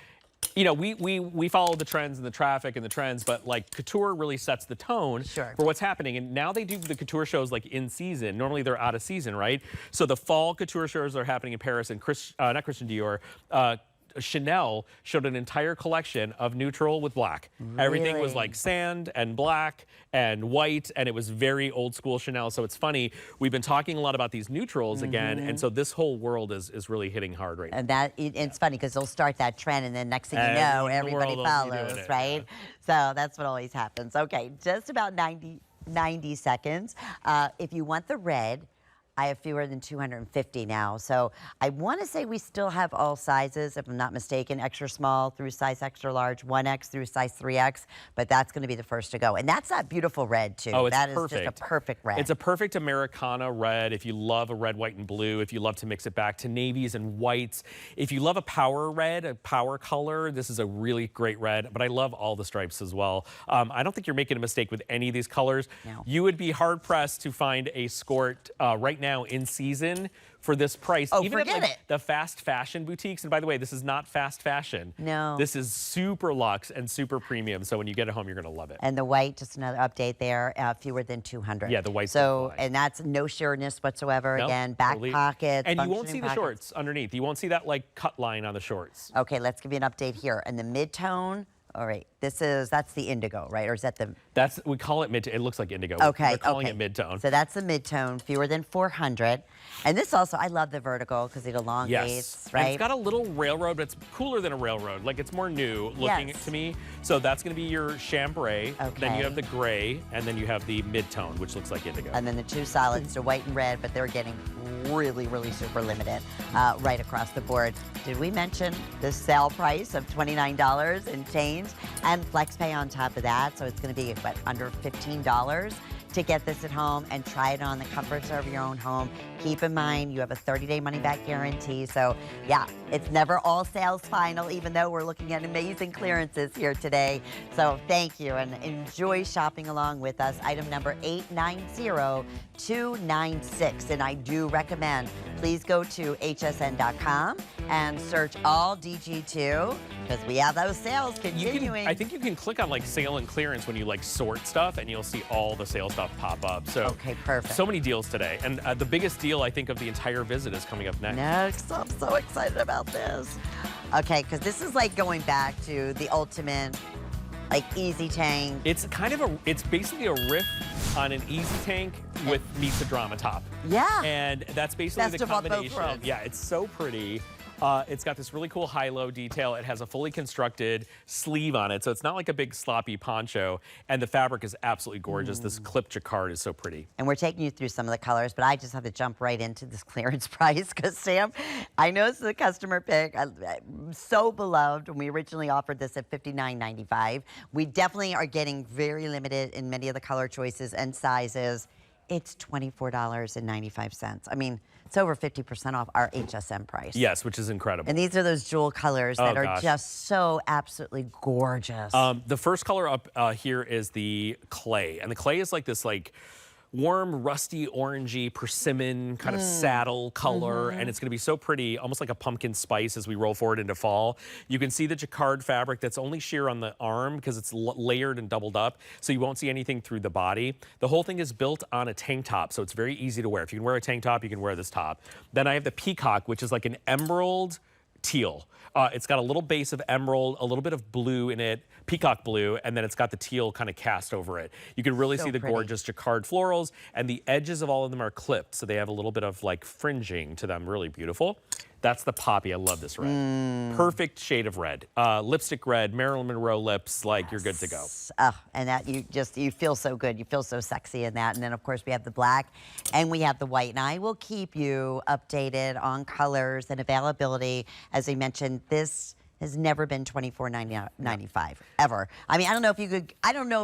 you know, we follow the trends and the traffic and the trends, but like couture really sets the tone for what's happening. And now they do the couture shows like in season. Normally they're out of season, right? So the fall couture shows are happening in Paris, and not Christian Dior, Chanel showed an entire collection of neutral with black. Everything was like sand and black and white, and it was very old school Chanel. So it's funny, we've been talking a lot about these neutrals again, and so this whole world is really hitting hard right now.
And it's funny because they'll start that trend, and then next thing you know, everybody follows, right? So that's what always happens. Okay, just about 90 seconds. If you want the red, I have fewer than 250 now. So I want to say we still have all sizes, if I'm not mistaken, extra small through size extra large, 1X through size 3X, but that's going to be the first to go. And that's that beautiful red, too.
Oh, it's
that
perfect.
is just a perfect red.
It's a perfect Americana red if you love a red, white, and blue, if you love to mix it back to navies and whites. If you love a power red, a power color, this is a really great red, but I love all the stripes as well. I don't think you're making a mistake with any of these colors.
No.
You would be hard-pressed to find a skort right now in season for this price.
Oh,
even
forget
at
it.
the fast fashion boutiques. And by the way, this is not fast fashion.
No.
This is super luxe and super premium. So when you get it home, you're going to love it.
And the white, just another update there, fewer than 200.
Yeah, the white's
So,
gonna fly.
and that's no sheerness whatsoever.
No,
Again, back
totally.
pockets.
And you won't
functioning
see the
pockets.
shorts underneath. You won't see that like cut line on the shorts.
Okay, let's give you an update here. And the mid-tone, all right, that's the indigo, right? Or is that the...
We call it mid. It looks like indigo.
Okay,
We're calling
okay.
it mid-tone.
So that's the mid-tone, fewer than 400. And this also, I love the vertical because it elongates,
Yes,
right?
and it's got a little railroad, but it's cooler than a railroad. Like it's more new looking
Yes.
to me. So that's going to be your chambray. Then
Okay.
you have the gray, and then you have the mid-tone, which looks like indigo.
And then the two solids, the white and red, but they're getting really, really super limited right across the board. Did we mention the sale price of $29 and change? And flex pay on top of that, so it's going to be, what, under $15 to get this at home and try it on the comforts of your own home. Keep in mind, you have a 30-day money-back guarantee. So, yeah, it's never all sales final, even though we're looking at amazing clearances here today. So thank you, and enjoy shopping along with us. Item number 890296. And I do recommend, please go to hsn.com and search all DG2, because we have those sales continuing.
I think you can click on like sale and clearance when you like sort stuff, and you'll see all the sale stuff pop up. So
Okay, perfect.
so many deals today, and the biggest deal I think of the entire visit is coming up next.
Next, I'm so excited about this. Okay, because this is like going back to the ultimate, like easy tank.
It's it's basically a riff on an easy tank with meets a drama top.
Yeah.
And that's basically
Best
the
of both
combination.
worlds.
Yeah, it's so pretty. It's got this really cool high-low detail. It has a fully constructed sleeve on it, so it's not like a big sloppy poncho. And the fabric is absolutely gorgeous. This clip jacquard is so pretty.
And we're taking you through some of the colors, but I just have to jump right into this clearance price because, Sam, I know this is a customer pick. So beloved when we originally offered this at $59.95. We definitely are getting very limited in many of the color choices and sizes. It's $24.95. I mean, it's over 50% off our HSN price.
Yes, which is incredible.
And these are those jewel colors that are
gosh.
just so absolutely gorgeous.
The first color up here is the clay. And the clay is like this warm, rusty, orangey, persimmon kind of saddle color. And it's going to be so pretty, almost like a pumpkin spice as we roll forward into fall. You can see the jacquard fabric that's only sheer on the arm because it's layered and doubled up, so you won't see anything through the body. The whole thing is built on a tank top, so it's very easy to wear. If you can wear a tank top, you can wear this top. Then I have the peacock, which is like an emerald teal. It's got a little base of emerald, a little bit of blue in it, peacock blue, and then it's got the teal kind of cast over it. You can really
So
see the
pretty.
gorgeous jacquard florals, and the edges of all of them are clipped, so they have a little bit of like fringing to them, really beautiful. That's the poppy. I love this red. Perfect shade of red. Lipstick red, Marilyn Monroe lips, like you're good to go.
And that you feel so good. You feel so sexy in that. And then, of course, we have the black and we have the white. And I will keep you updated on colors and availability. As I mentioned, this has never been $24.95 ever. I mean, I don't know if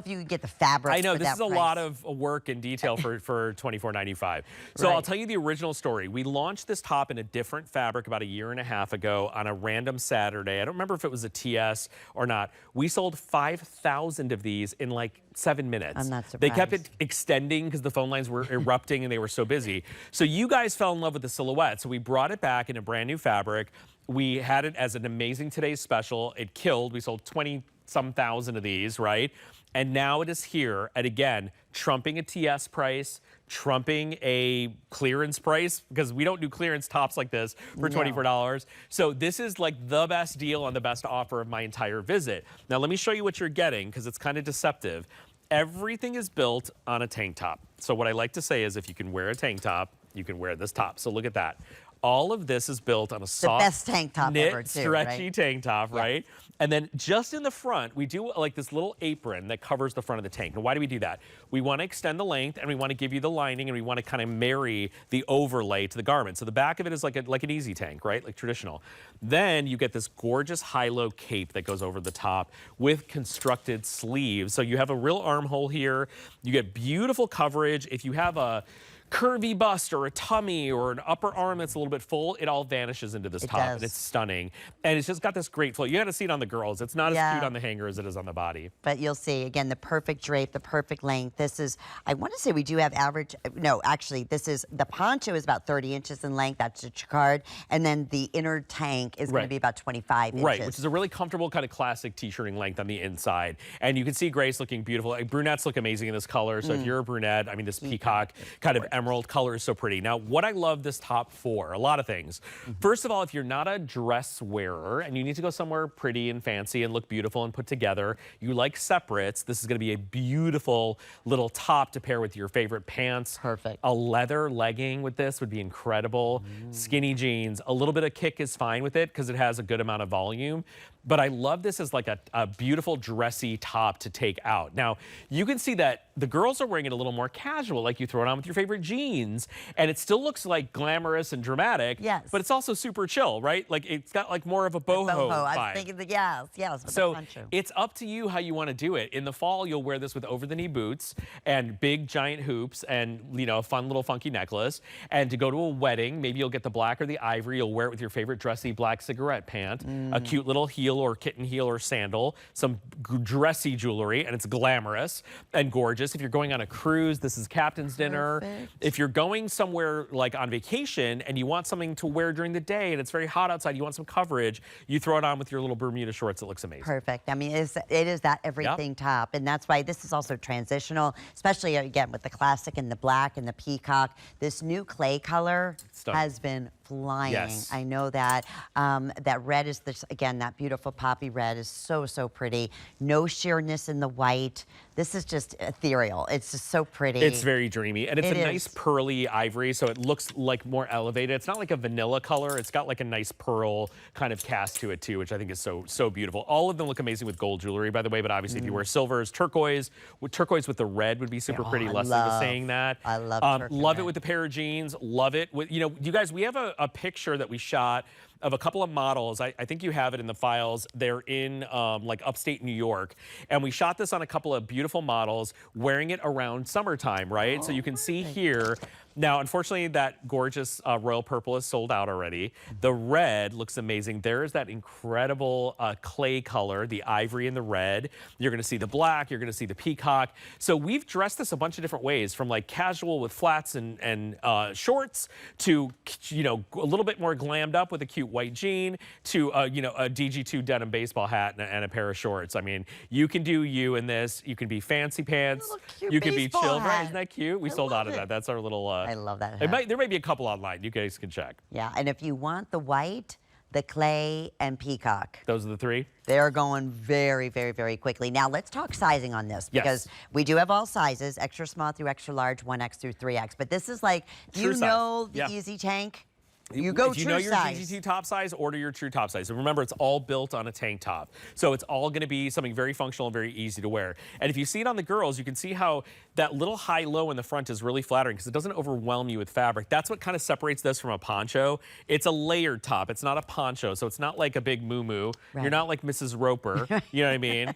you could get the fabric.
I know
for
this
that
is a
price.
lot of work and detail for $24.95. So
Right.
I'll tell you the original story. We launched this top in a different fabric about a year and a half ago on a random Saturday. I don't remember if it was a TS or not. We sold 5,000 of these in like 7 minutes.
I'm not
They kept
surprised.
it extending because the phone lines were erupting and they were so busy. So you guys fell in love with the silhouette. So we brought it back in a brand new fabric. We had it as an amazing today's special. It killed. We sold 20-some thousand of these, right? And now it is here at, again, trumping a TS price, trumping a clearance price because we don't do clearance tops like this for $24. So this is like the best deal on the best offer of my entire visit. Now let me show you what you're getting because it's kind of deceptive. Everything is built on a tank top. So what I like to say is if you can wear a tank top, you can wear this top. So look at that. All of this is built on a soft,
the best tank top
knit,
ever, too,
stretchy
right?
tank top, right? And then just in the front, we do like this little apron that covers the front of the tank. And why do we do that? We want to extend the length, and we want to give you the lining, and we want to kind of marry the overlay to the garment. So the back of it is like an easy tank, right? Like traditional. Then you get this gorgeous high-low cape that goes over the top with constructed sleeves. So you have a real armhole here. You get beautiful coverage. If you have a curvy bust or a tummy or an upper arm that's a little bit full, it all vanishes into this top, and it's stunning. And it's just got this great flow. You got to see it on the girls. It's not as cute on the hanger as it is on the body.
But you'll see, again, the perfect drape, the perfect length. This is, I want to say we do have average, no, actually, this is, the poncho is about 30 inches in length. That's the jacquard. And then the inner tank is going to be about 25 inches.
Right, which is a really comfortable kind of classic t-shirting length on the inside. And you can see Grace looking beautiful. Like, brunettes look amazing in this color. So if you're a brunette, I mean, this peacock kind of emerald color is so pretty. Now, what I love this top for, a lot of things. First of all, if you're not a dress wearer and you need to go somewhere pretty and fancy and look beautiful and put together, you like separates, this is going to be a beautiful little top to pair with your favorite pants.
Perfect.
A leather legging with this would be incredible. Skinny jeans, a little bit of kick is fine with it because it has a good amount of volume. But I love this as like a beautiful dressy top to take out. Now, you can see that the girls are wearing it a little more casual, like you throw it on with your favorite jeans, and it still looks like glamorous and dramatic, but it's also super chill, right? Like it's got like more of a boho vibe.
I was thinking the yes.
So it's up to you how you want to do it. In the fall, you'll wear this with over-the-knee boots and big giant hoops and, you know, a fun little funky necklace. And to go to a wedding, maybe you'll get the black or the ivory. You'll wear it with your favorite dressy black cigarette pant, a cute little heel or kitten heel or sandal, some dressy jewelry, and it's glamorous and gorgeous. If you're going on a cruise, this is captain's dinner. If you're going somewhere like on vacation and you want something to wear during the day and it's very hot outside, you want some coverage, you throw it on with your little Bermuda shorts. It looks amazing.
Perfect. I mean, it is that everything top, and that's why this is also transitional, especially again with the classic and the black and the peacock. This new clay color has been flying. I know that. That red is this, again, that beautiful poppy red is so pretty. No sheerness in the white. This is just ethereal. It's just so pretty.
It's very dreamy, and it's a nice pearly ivory, so it looks like more elevated. It's not like a vanilla color. It's got like a nice pearl kind of cast to it too, which I think is so beautiful. All of them look amazing with gold jewelry, by the way, but obviously if you wear silvers, turquoise with the red would be super pretty. Leslie was saying that.
I love
love it with the pair of jeans. Love it with, you know, you guys, we have a picture that we shot of a couple of models. I think you have it in the files. They're in like upstate New York. And we shot this on a couple of beautiful models wearing it around summertime, right? So you can see here. Now, unfortunately, that gorgeous royal purple is sold out already. The red looks amazing. There's that incredible clay color, the ivory and the red. You're going to see the black. You're going to see the peacock. So we've dressed this a bunch of different ways, from like casual with flats and shorts to, you know, a little bit more glammed up with a cute white jean to, you know, a DG2 denim baseball hat and a pair of shorts. I mean, you can do you in this. You can be fancy pants. You can be chill. Right? Isn't that cute? We sold out of that. That's our little...
I love that.
There may be a couple online. You guys can check.
Yeah, and if you want the white, the clay, and peacock.
Those are the three?
They're going very quickly. Now, let's talk sizing on this, because we do have all sizes, extra small through extra large, 1X through 3X. But this is like, you know the easy tank? You go
if you know your DG2 top size, order your true top size. And remember, it's all built on a tank top. So it's all going to be something very functional and very easy to wear. And if you see it on the girls, you can see how that little high-low in the front is really flattering because it doesn't overwhelm you with fabric. That's what kind of separates this from a poncho. It's a layered top. It's not a poncho, so it's not like a big moo-moo. You're not like Mrs. Roper. You know what I mean?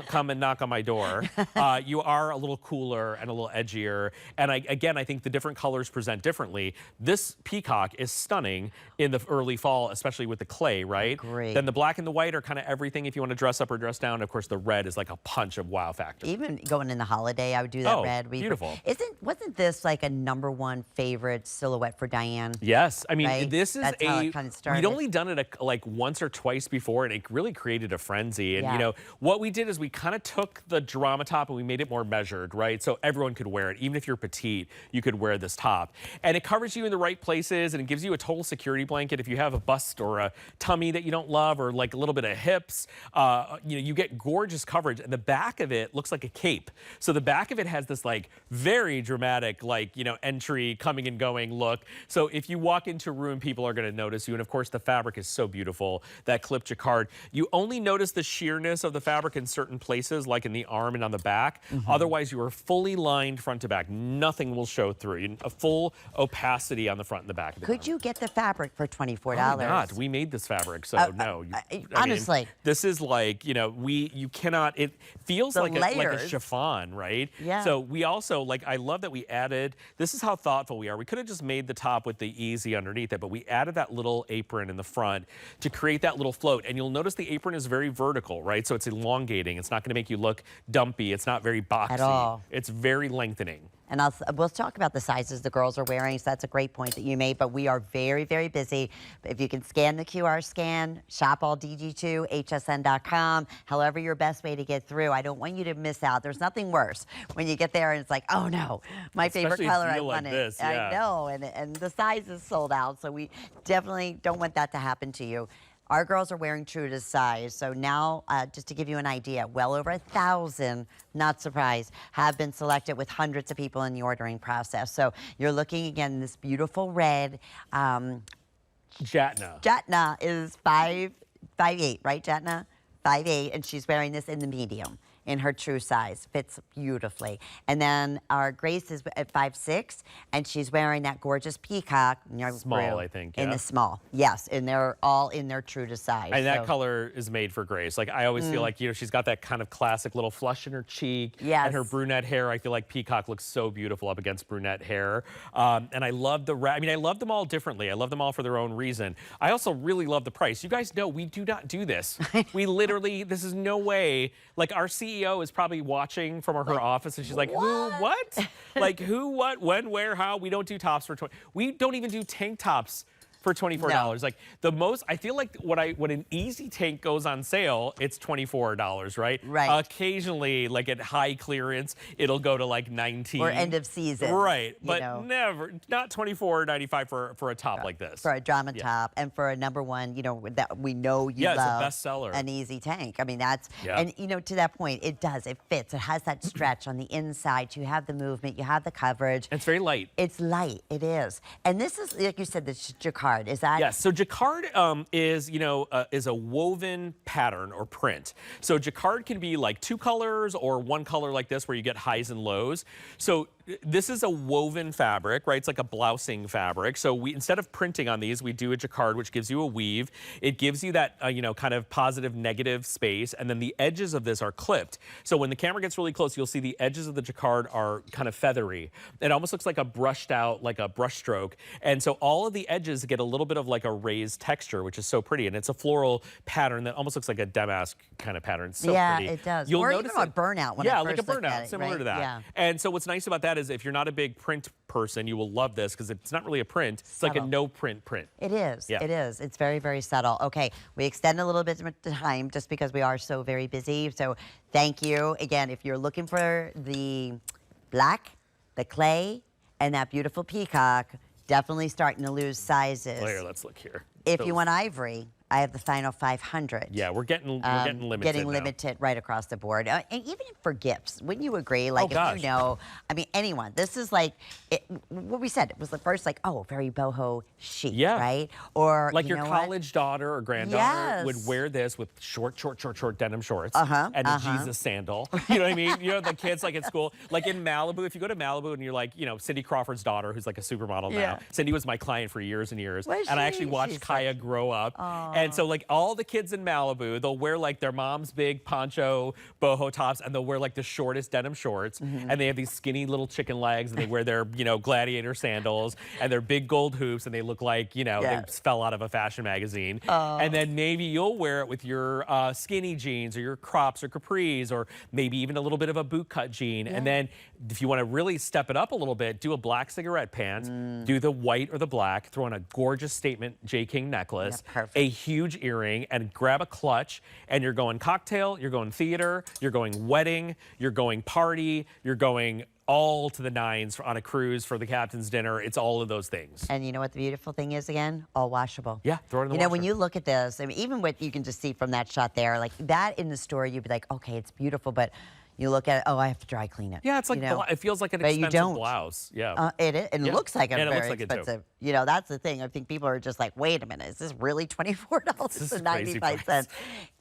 Come and knock on my door. You are a little cooler and a little edgier. And again, I think the different colors present differently. This peacock is stunning in the early fall, especially with the clay, right?
Great.
Then the black and the white are kind of everything if you want to dress up or dress down. Of course, the red is like a punch of wow factor.
Even going in the holiday, I would do that red.
Beautiful.
Wasn't this like a #1 favorite silhouette for Diane?
Yes. I mean, this is
That's how it kind of started.
We'd only done it like once or twice before, and it really created a frenzy. And, you know, what we did is we kind of took the drama top and we made it more measured, right? So everyone could wear it. Even if you're petite, you could wear this top. And it covers you in the right places, and it gives you a total security blanket if you have a bust or a tummy that you don't love, or like a little bit of hips. You get gorgeous coverage, and the back of it looks like a cape. So the back of it has this like very dramatic, like, entry, coming and going look. So if you walk into a room, people are going to notice you. And of course, the fabric is so beautiful, that clip jacquard. You only notice the sheerness of the fabric in certain places, like in the arm and on the back. Otherwise, you are fully lined front to back. Nothing will show through. A full opacity on the front and the back of the
Could
garment.
you get the fabric for $24?
Oh my God, we made this fabric, so no.
Honestly.
I mean, this is like, you cannot, it feels like a chiffon, right?
Yeah.
So we also, I love that we added, this is how thoughtful we are. We could have just made the top with the easy underneath it, but we added that little apron in the front to create that little float. And you'll notice the apron is very vertical, right? So it's elongating. It's not going to make you look dumpy. It's not very boxy.
At all.
It's very lengthening.
And we'll talk about the sizes the girls are wearing, so that's a great point that you made, but we are very, very busy. If you can scan the QR scan, shop all DG2, hsn.com, however your best way to get through. I don't want you to miss out. There's nothing worse when you get there and it's like, oh no, my favorite color, I want it.
This, yeah.
I know, and the size is sold out, so we definitely don't want that to happen to you. Our girls are wearing true to size. So now, just to give you an idea, well over 1,000, not surprised, have been selected with hundreds of people in the ordering process. So you're looking again, this beautiful red.
Jatna.
Jatna is 5'8", right, Jatna? 5'8", and she's wearing this in the medium. In her true size, fits beautifully. And then our Grace is at 5'6", and she's wearing that gorgeous peacock.
Small, I think.
In the small, yes, and they're all in their true to size.
And that color is made for Grace. I always feel like, she's got that kind of classic little flush in her cheek.
Yes.
And her brunette hair. I feel like peacock looks so beautiful up against brunette hair. And I love I love them all differently. I love them all for their own reason. I also really love the price. You guys know we do not do this. We literally, this is no way, our CEO is probably watching from her office, and she's like, who, what? Who, what, when, where, how? We don't do tops for 20. We don't even do tank tops for $24.
No.
The most, I feel like when an easy tank goes on sale, it's $24, right?
Right.
Occasionally, at high clearance, it'll go to $19.
Or end of season.
Right, but never, not $24.95 for a top like this.
For a drama top, and for a #1, that we know you love.
Yeah, it's a bestseller.
An easy tank. I mean, that's, and to that point, it fits. It has that stretch on the inside. You have the movement, you have the coverage.
It's very light.
It's light, it is. And this is, like you said, the jacquard. Is that?
Yes. So jacquard is a woven pattern or print. So jacquard can be like 2 colors or 1 color like this, where you get highs and lows. So this is a woven fabric, right? It's like a blousing fabric. So we, instead of printing on these, we do a jacquard, which gives you a weave. It gives you that, kind of positive, negative space. And then the edges of this are clipped. So when the camera gets really close, you'll see the edges of the jacquard are kind of feathery. It almost looks like a brushed out, like a brush stroke. And so all of the edges get a little bit of like a raised texture, which is so pretty. And it's a floral pattern that almost looks like a damask kind of pattern. It's so pretty.
Yeah, it does.
You'll
or
notice
even a burnout. When
yeah,
I
like a
first looked at
burnout,
it,
similar
right?
to that.
Yeah.
And so what's nice about that is if you're not a big print person, you will love this because it's not really a print. It's like a no print print.
It is.
Yeah.
It is. It's very, very subtle. Okay, we extend a little bit of time just because we are so very busy. So thank you. Again, if you're looking for the black, the clay, and that beautiful peacock, definitely starting to lose sizes.
Well, here, let's look here.
If you want ivory, I have the final 500.
Yeah, we're getting limited.
Getting
now.
limited right across the board, and even for gifts. Wouldn't you agree? Like, if I mean, anyone. This is like what we said. It was the first, very boho chic, right? Or
like your college daughter or granddaughter would wear this with short denim shorts and a Jesus sandal. You know what I mean? The kids in school, like in Malibu. If you go to Malibu and you're like, Cindy Crawford's daughter, who's like a supermodel now. Cindy was my client for years and years, and I actually watched Kaya grow up. And so all the kids in Malibu, they'll wear their mom's big poncho boho tops, and they'll wear the shortest denim shorts, and they have these skinny little chicken legs, and they wear their gladiator sandals and their big gold hoops, and they look like they fell out of a fashion magazine. And then maybe you'll wear it with your skinny jeans or your crops or capris, or maybe even a little bit of a boot cut jean. And then if you want to really step it up a little bit, do a black cigarette pant, do the white or the black, throw on a gorgeous statement J. King necklace, a huge earring and grab a clutch, and you're going cocktail, you're going theater, you're going wedding, you're going party, you're going all to the nines on a cruise for the captain's dinner. It's all of those things.
And you know what the beautiful thing is again? All washable.
Yeah, throw it in the
You know,
washer.
when you look at this, I mean, even what you can just see from that shot there, like that in the store, you'd be like, okay, it's beautiful, but you look at it, oh, I have to dry clean it.
Yeah, it's like,
you know?
it feels like an
But you
expensive
don't.
blouse. Yeah.
It is, and it
Yeah.
looks like a
And it looks
very
like it too.
expensive. You know, that's the thing. I think people are just like, wait a minute, is this really $24.95?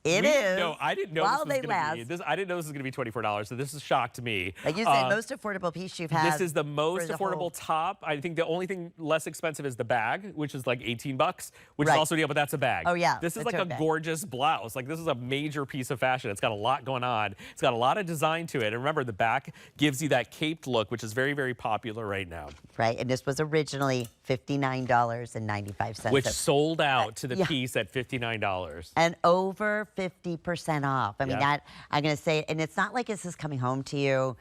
It is.
No, I didn't know
while
this was
they
going to be.
last.
I didn't know this was going to be $24. So this is a shock to me.
Like you said, most affordable piece you've had.
This is the most
for the
affordable
whole-
top. I think the only thing less expensive is the bag, which is like 18 bucks, which
Right.
is also a deal, but that's a bag.
Oh, yeah,
This is
the
like a
tote bag.
gorgeous blouse. Like this is a major piece of fashion. It's got a lot going on. It's got a lot of design to it. And remember, the back gives you that caped look, which is very, very popular right now.
Right, and this was originally $59.95.
Which sold out to the
yeah.
piece at $59.
And over 50% off. I mean,
Yeah.
that, I'm going to say, and it's not like this is coming home to you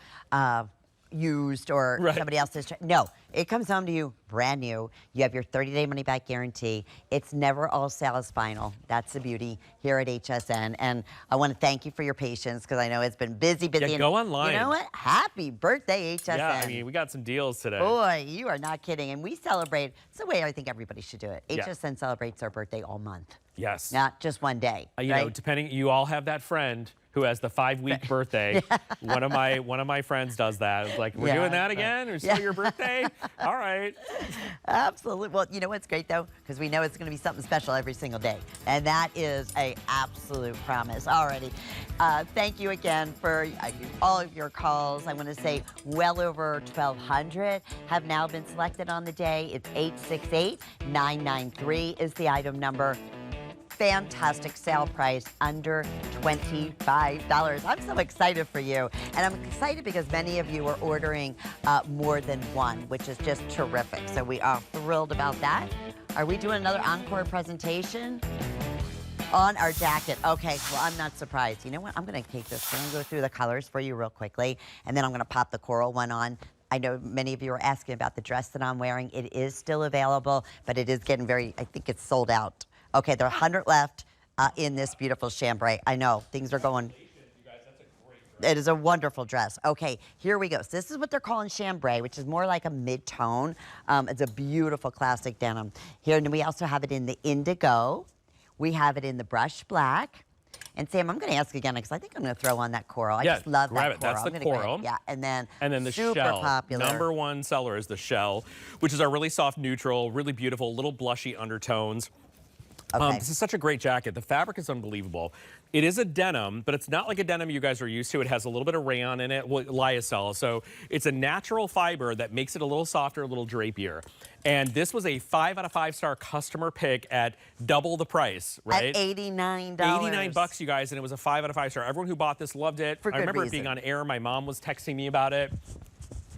used or
Right.
somebody else's. No, it comes home to you brand new. You have your 30-day money-back guarantee. It's never all sales final. That's the beauty here at HSN. And I want to thank you for your patience because I know it's been busy.
Yeah,
and
go online.
You know what? Happy birthday, HSN.
Yeah, I mean, we got some deals today.
Boy, you are not kidding. And we celebrate. It's the way I think everybody should do it.
Yeah.
HSN celebrates our birthday all month,
Yes.
not just one day.
You
right?
know, depending, you all have that friend who has the 5-week birthday. One of my friends does that. It's like, we're
Yeah,
doing that
right.
again? Or
Yeah.
still your birthday? All right.
Absolutely. Well, you know what's great, though? Because we know it's going to be something special every single day. And that is a absolute promise. Alrighty. Thank you again for all of your calls. I want to say well over 1,200 have now been selected on the day. It's 868-993 is the item number. Fantastic sale price, under $25. I'm so excited for you. And I'm excited because many of you are ordering more than one, which is just terrific. So we are thrilled about that. Are we doing another encore presentation? On our jacket. Okay, well, I'm not surprised. You know what? I'm going to take this. I'm going to go through the colors for you real quickly, and then I'm going to pop the coral one on. I know many of you are asking about the dress that I'm wearing. It is still available, but it is getting very, I think it's sold out. Okay, there are 100 left in this beautiful chambray. I know, things are going. It is a wonderful dress. Okay, here we go. So this is what they're calling chambray, which is more like a mid-tone. It's a beautiful classic denim. Here, and we also have it in the indigo. We have it in the brushed black. And Sam, I'm going to ask again because I think I'm going to throw on that coral. I just love
grab
that
it.
coral.
That's
I'm
the
gonna grab it.
coral.
Yeah, and then
the
super
shell.
popular.
Number one seller is the shell, which is our really soft neutral, really beautiful, little blushy undertones.
Okay.
This is such a great jacket. The fabric is unbelievable. It is a denim, but it's not like a denim you guys are used to. It has a little bit of rayon in it, lyocell. So it's a natural fiber that makes it a little softer, a little drapier. And this was a 5 out of 5-star customer pick at double the price, right?
At $89.
$89, you guys, and it was a 5 out of 5-star. Everyone who bought this loved it.
For
I
good
remember
reason.
it being on air. My mom was texting me about it.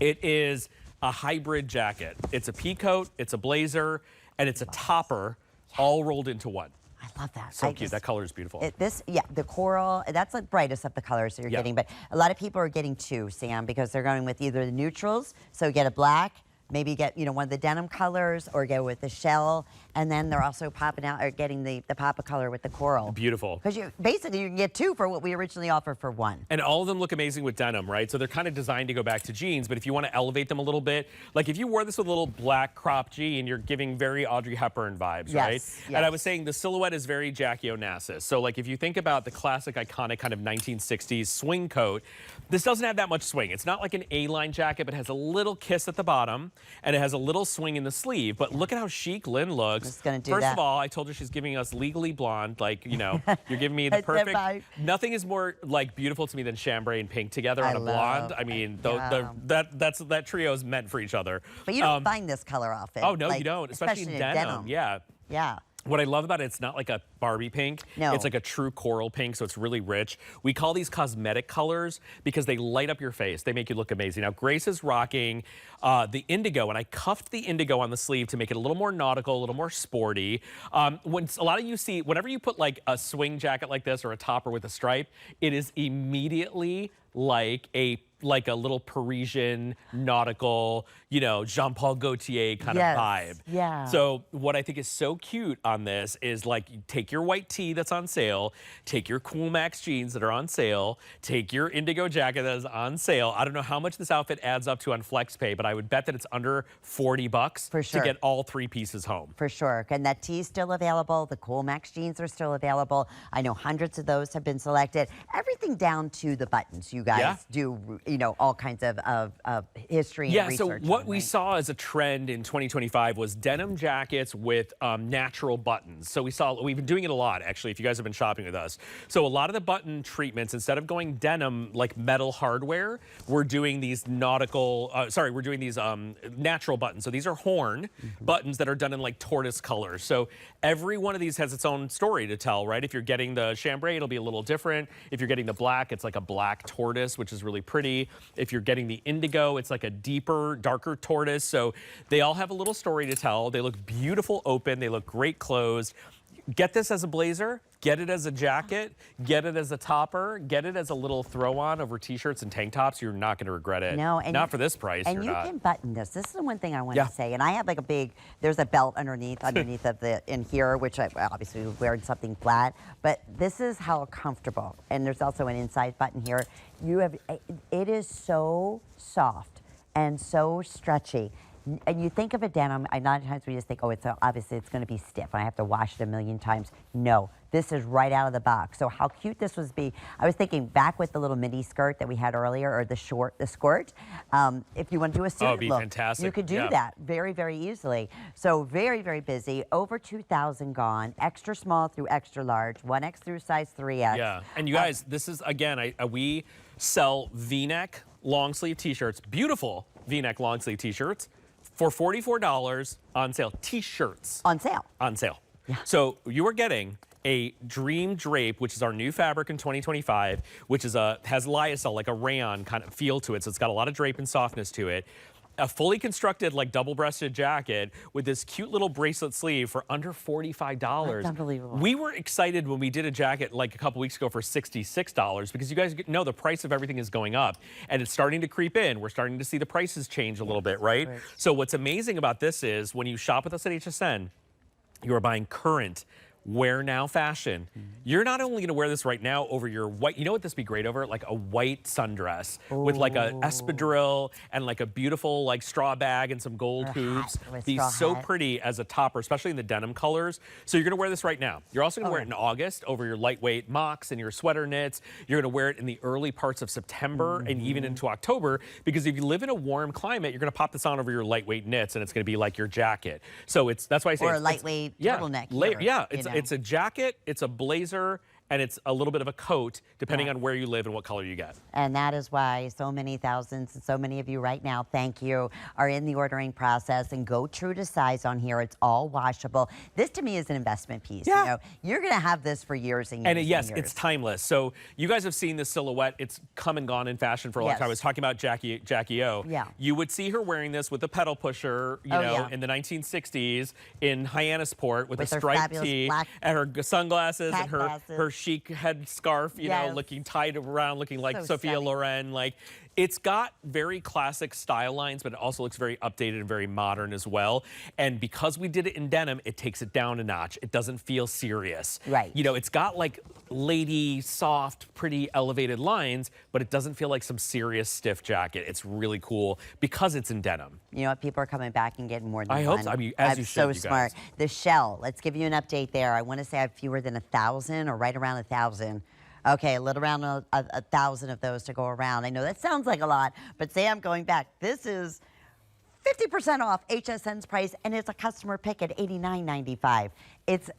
It is a hybrid jacket. It's a pea coat, it's a blazer, and it's a topper all rolled into one.
I love that.
So cute. That color is beautiful.
The coral, that's the brightest of the colors that you're getting, but a lot of people are getting two, Sam, because they're going with either the neutrals, so get a black, maybe get, you know, one of the denim colors, or go with the shell, and then they're also popping out, or getting the pop of color with the coral.
Beautiful.
Because you can get two for what we originally offered for one.
And all of them look amazing with denim, right? So they're kind of designed to go back to jeans, but if you want to elevate them a little bit, like if you wore this with a little black crop jean, you're giving very Audrey Hepburn vibes, right?
Yes.
And I was saying the silhouette is very Jackie Onassis. So like if you think about the classic, iconic kind of 1960s swing coat, this doesn't have that much swing. It's not like an A-line jacket, but it has a little kiss at the bottom, and it has a little swing in the sleeve. But look at how chic Lynn looks.
Just gonna do
First
that.
of all, I told her she's giving us Legally Blonde. Like, you know, you're giving me the
That's
perfect.
right.
Nothing is more like beautiful to me than chambray and pink together on a blonde. I mean, that trio is meant for each other.
But you don't find this color often.
Oh no,
like,
you don't, especially in denim. Yeah.
Yeah.
What I love about it, it's not like a Barbie pink.
No.
It's like a true coral pink, so it's really rich. We call these cosmetic colors because they light up your face. They make you look amazing. Now, Grace is rocking the indigo, and I cuffed the indigo on the sleeve to make it a little more nautical, a little more sporty. When a lot of you see, whenever you put like a swing jacket like this or a topper with a stripe, it is immediately like a little Parisian nautical, Jean-Paul Gaultier kind of vibe.
Yeah.
So what I think is so cute on this is like, you take your white tee that's on sale, take your Cool Max jeans that are on sale, take your indigo jacket that is on sale. I don't know how much this outfit adds up to on FlexPay, but I would bet that it's under $40
For sure.
to get all 3 pieces home.
For sure. And that tee is still available. The Cool Max jeans are still available. I know hundreds of those have been selected. Everything down to the buttons. You guys do, all kinds of history and research.
So what we saw as a trend in 2025 was denim jackets with natural buttons. So we've been doing it a lot, actually, if you guys have been shopping with us. So a lot of the button treatments, instead of going denim like metal hardware, we're doing these natural buttons. So these are horn buttons that are done in like tortoise colors. So every one of these has its own story to tell, right? If you're getting the chambray, it'll be a little different. If you're getting the black, it's like a black tortoise, which is really pretty. If you're getting the indigo, it's like a deeper, darker tortoise. So they all have a little story to tell. They look beautiful open. They look great closed. Get this as a blazer, get it as a jacket, get it as a topper, get it as a little throw-on over t-shirts and tank tops. You're not going to regret it.
No, and
not for this price.
And you can button this. This is the one thing I want to say. And I have like there's a belt underneath of in here, which I obviously wearing something flat. But this is how comfortable. And there's also an inside button here. It is so soft and so stretchy. And you think of a denim, a lot of times we just think, oh, obviously it's going to be stiff. I have to wash it a million times. No, this is right out of the box. So how cute this would be. I was thinking back with the little mini skirt that we had earlier, or the skirt. If you want to do a suit
it'd be
look,
fantastic.
you could do that very, very easily. So very, very busy. Over 2,000 gone. Extra small through extra large. 1X through size 3X.
Yeah, and you guys, this is, again, we sell V-neck long sleeve t-shirts, beautiful V-neck long sleeve t-shirts, for $44 on sale. T-shirts.
On sale.
On sale.
Yeah.
So you are getting a Dream Drape, which is our new fabric in 2025, which is has lyocell, like a rayon kind of feel to it. So it's got a lot of drape and softness to it. A fully constructed, like double-breasted jacket with this cute little bracelet sleeve for under $45.
That's unbelievable.
We were excited when we did a jacket like a couple weeks ago for $66 because you guys know the price of everything is going up and it's starting to creep in. We're starting to see the prices change a little bit, right? So what's amazing about this is when you shop with us at HSN, you are buying current wear now fashion. You're not only going to wear this right now over your white, you know what this would be great over? Like a white sundress with like a espadrille and like a beautiful like straw bag and some gold hoops. Be so pretty as a topper, especially in the denim colors. So you're going to wear this right now. You're also going to wear it in August over your lightweight mocks and your sweater knits. You're going to wear it in the early parts of September and even into October, because if you live in a warm climate, you're going to pop this on over your lightweight knits and it's going to be like your jacket. So that's why I say
or a lightweight turtleneck.
It's a jacket, it's a blazer, and it's a little bit of a coat, depending on where you live and what color you get.
And that is why so many thousands, and so many of you right now, thank you, are in the ordering process. And go true to size on here. It's all washable. This, to me, is an investment piece.
Yeah.
You know, you're going to have this for years and years.
And yes,
and years.
it's timeless. So you guys have seen this silhouette. It's come and gone in fashion for a long time. I was talking about Jackie O.
Yeah.
You would see her wearing this with a pedal pusher, you know, in the 1960s in Hyannisport with a striped tee and her sunglasses and her chic head scarf, you know, looking tied around, looking like
So
Sophia
stunning.
Loren. Like, it's got very classic style lines, but it also looks very updated and very modern as well. And because we did it in denim, it takes it down a notch. It doesn't feel serious.
Right.
You know, it's got like lady, soft, pretty elevated lines, but it doesn't feel like some serious stiff jacket. It's really cool because it's in denim.
You know what? People are coming back and getting more than
I
one.
hope so. I mean, as you should,
so
you guys.
smart. The shell. Let's give you an update there. I want to say I have fewer than 1,000 or right around 1,000. Okay, a little around a 1,000 of those to go around. I know that sounds like a lot, but say I'm going back. This is 50% off HSN's price, and it's a customer pick at $89.95. It's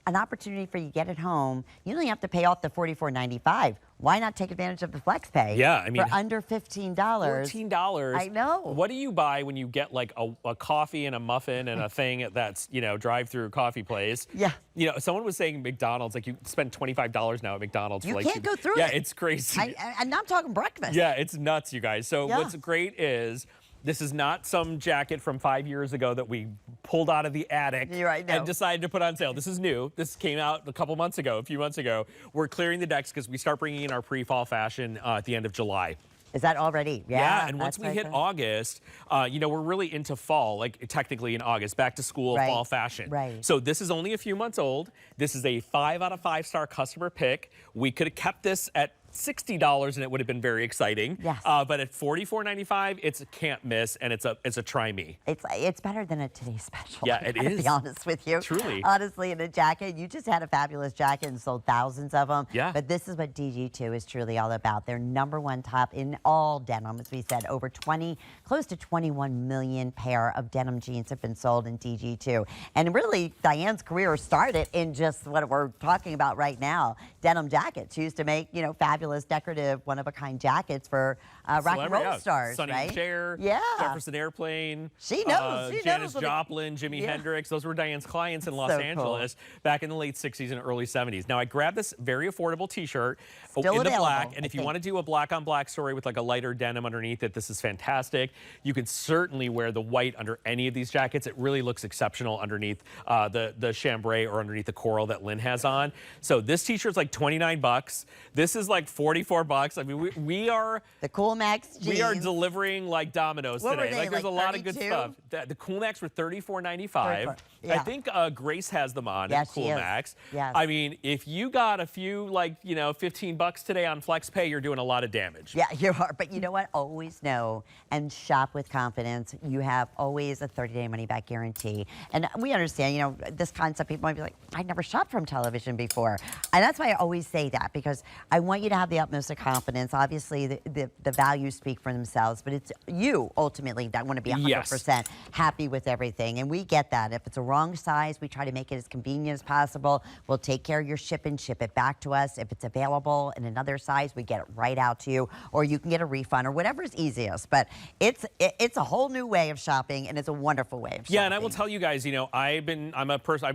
an opportunity for you to get it home. You only have to pay off the $44.95. Why not take advantage of the flex pay?
Yeah, I mean,
for under $15.
$14.
I know.
What do you buy when you get like a coffee and a muffin and a thing that's, you know, drive-through coffee place?
Yeah.
You know, someone was saying McDonald's, like you spend $25 now at McDonald's.
You
for like
can't go through it.
Yeah, it's crazy.
And I'm talking breakfast.
Yeah, it's nuts, you guys. So what's great is This is not some jacket from 5 years ago that we pulled out of the attic and decided to put on sale. This is new. This came out a couple months ago, a few months ago. We're clearing the decks because we start bringing in our pre-fall fashion at the end of July.
Is that already?
Yeah, and once we hit August, you know, we're really into fall, like technically in August, back to school, fall fashion.
Right.
So this is only a few months old. This is a 5 out of 5 star customer pick. We could have kept this at $60 and it would have been very exciting.
Yes.
But at $44.95, it's a can't miss, and it's a try me.
It's better than a today's special.
Yeah, it is.
To be honest with you.
Truly.
Honestly, in a jacket, you just had a fabulous jacket and sold thousands of them.
Yeah.
But this is what DG2 is truly all about. Their #1 top in all denim, as we said, over close to 21 million pair of denim jeans have been sold in DG2. And really, Diane's career started in just what we're talking about right now, denim jackets. She used to make, you know, fabulous decorative one-of-a-kind jackets for rock and roll stars,
Sonny
right?
and Cher,
yeah.
Jefferson Airplane.
She knows. She
Janis
knows
Joplin, Jimi Hendrix. Those were Diane's clients in Los
So
Angeles back in the late 60s and early 70s. Now, I grabbed this very affordable t-shirt in
Still
the
available,
black. And if you want to do a black on black story with like a lighter denim underneath it, this is fantastic. You can certainly wear the white under any of these jackets. It really looks exceptional underneath the chambray or underneath the coral that Lynn has on. So this t-shirt's like 29 bucks. This is like 44 bucks. I mean, we are
the Cool Max jeans.
We are delivering like dominoes
What
today.
were they,
Like there's a lot of good
32?
stuff. The Cool Max were $34.95.
Yeah.
I think Grace has them on.
Yes,
Cool
she is.
Max.
Yes.
I mean, if you got a few, like, you know, 15 bucks today on FlexPay, you're doing a lot of damage.
Yeah, you are. But you know what? Always know and shop with confidence. You have always a 30-day money-back guarantee. And we understand, you know, this concept, people might be like, I never shopped from television before. And that's why I always say that, because I want you to have the utmost of confidence. Obviously, the values speak for themselves, but it's you, ultimately, that want to be 100% happy with everything. And we get that. If it's a wrong size, we try to make it as convenient as possible. We'll take care of your shipping, ship it back to us. If it's available in another size, we get it right out to you, or you can get a refund, or whatever's easiest. But it's a whole new way of shopping, and it's a wonderful way of shopping.
Yeah, and I will tell you guys, you know, I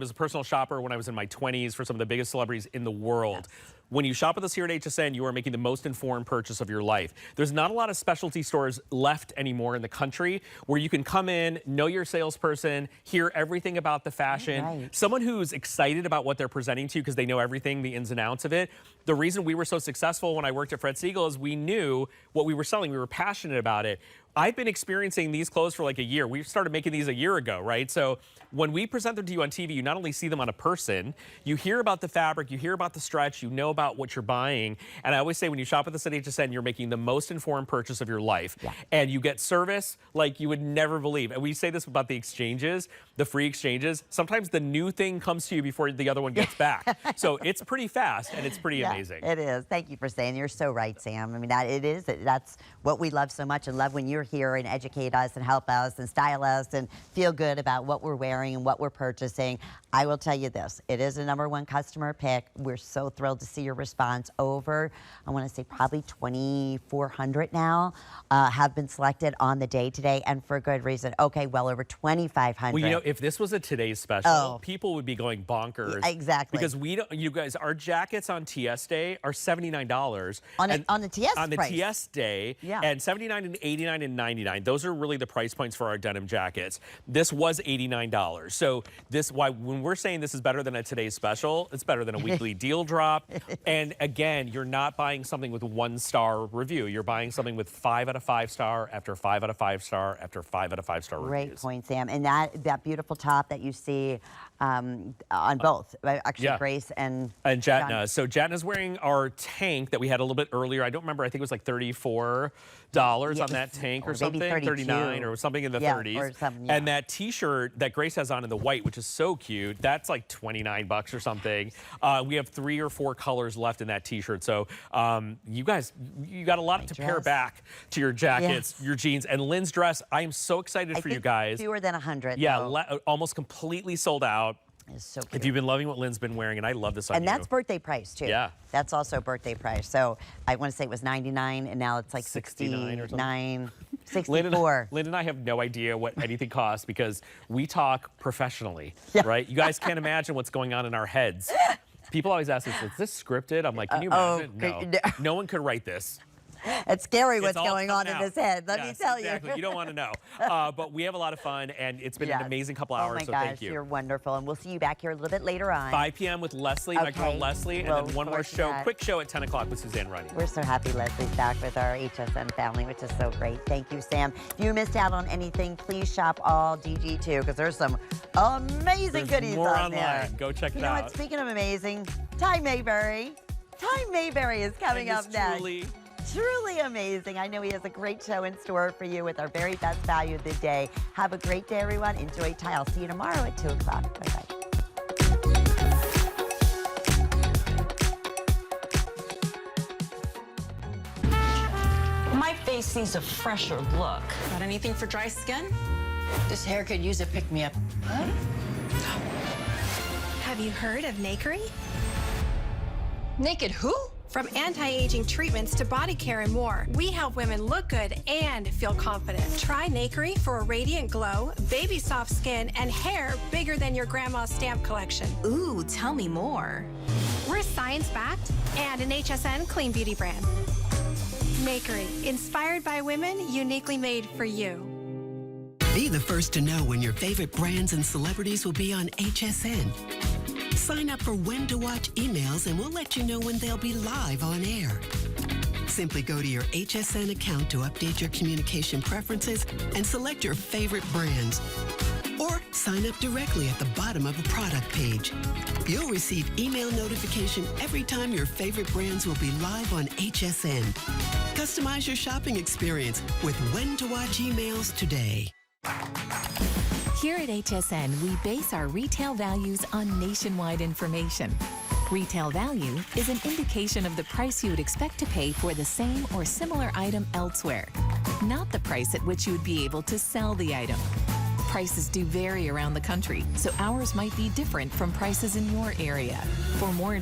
was a personal shopper when I was in my 20s for some of the biggest celebrities in the world. Yes. When you shop with us here at HSN, you are making the most informed purchase of your life. There's not a lot of specialty stores left anymore in the country where you can come in, know your salesperson, hear everything about the fashion. Someone who's excited about what they're presenting to you because they know everything, the ins and outs of it. The reason we were so successful when I worked at Fred Siegel is we knew what we were selling. We were passionate about it. I've been experiencing these clothes for like a year. We started making these a year ago, right? So when we present them to you on TV, you not only see them on a person, you hear about the fabric, you hear about the stretch, you know about what you're buying. And I always say when you shop at the City HSN, you're making the most informed purchase of your life. Yeah. And you get service like you would never believe. And we say this about the exchanges, the free exchanges. Sometimes the new thing comes to you before the other one gets back. So it's pretty fast and it's pretty amazing.
It is. Thank you for saying. You're so right, Sam. I mean, that's what we love so much, and love when you're here and educate us and help us and style us and feel good about what we're wearing and what we're purchasing. I will tell you this, it is a #1 customer pick. We're so thrilled to see your response. Over, I want to say probably 2,400 now have been selected on the day today, and for good reason. Okay, well over 2,500.
Well, you know, if this was a today's special, people would be going bonkers.
Exactly.
Because we don't, you guys, our jackets on TS Day are $79.
On the TS
on the
price.
TS Day, and $79 and $89 and $99. Those are really the price points for our denim jackets. This was $89. So this, why when we're saying this is better than a today's special, it's better than a weekly deal drop. And again, you're not buying something with 1-star review. You're buying something with 5 out of 5 star after 5 out of 5 star after 5 out of 5 star reviews.
Great point, Sam. And that beautiful top that you see on both, actually, Grace and
Jatna. So Jatna's wearing our tank that we had a little bit earlier. I don't remember. I think it was like $34 on that tank or something, 39 or something in the 30s.
Or something,
and that T-shirt that Grace has on in the white, which is so cute, that's like 29 bucks or something. We have 3 or 4 colors left in that T-shirt. So you guys, you got a lot to pair back to your jackets, your jeans, and Lynn's dress. I am so excited for you guys.
Fewer than 100.
Yeah, almost completely sold out.
It's so cute.
If you've been loving what Lynn's been wearing, and I love this on you.
And that's birthday price, too.
Yeah.
That's also birthday price. So I want to say it was 99, and now it's like
69 or
69, 64.
Lynn and I have no idea what anything costs because we talk professionally, right? You guys can't imagine what's going on in our heads. People always ask us, is this scripted? I'm like, can you imagine? No. No one could write this.
It's scary
It's
what's
all
going on
coming
in
out.
his head, let me
Yes,
tell
exactly.
you.
You don't want to know. But we have a lot of fun, and it's been an amazing couple
Oh
hours,
my
so
gosh,
thank you.
you're wonderful. And we'll see you back here a little bit later on.
5 p.m. with Leslie, my girl
Okay.
Leslie, and
We'll
then
look
one more
forward to
show,
that.
quick show at 10 o'clock with Suzanne Runny.
We're so happy Leslie's back with our HSN family, which is so great. Thank you, Sam. If you missed out on anything, please shop all DG2 because there's some amazing
There's
goodies
more
on
online.
there.
Go check it
You know
out.
what? Speaking of amazing, Ty Mayberry. Ty Mayberry is coming
And
up
it's
next.
truly
Amazing. I know he has a great show in store for you with our very best value of the day. Have a great day, everyone. Enjoy Ty. I'll see you tomorrow at 2 o'clock. Bye-bye.
My face needs a fresher look.
Got anything for dry skin?
This hair could use a pick-me-up. Huh?
Have you heard of Nakery?
Naked who?
From anti-aging treatments to body care and more, we help women look good and feel confident. Try Nakery for a radiant glow, baby soft skin, and hair bigger than your grandma's stamp collection.
Ooh, tell me more.
We're science-backed and an HSN clean beauty brand. Nakery, inspired by women, uniquely made for you.
Be the first to know when your favorite brands and celebrities will be on HSN. Sign up for When to Watch emails and we'll let you know when they'll be live on air. Simply go to your HSN account to update your communication preferences and select your favorite brands. Or sign up directly at the bottom of a product page. You'll receive email notification every time your favorite brands will be live on HSN. Customize your shopping experience with When to Watch emails today.
Here at HSN, we base our retail values on nationwide information. Retail value is an indication of the price you would expect to pay for the same or similar item elsewhere, not the price at which you would be able to sell the item. Prices do vary around the country, so ours might be different from prices in your area. For more information,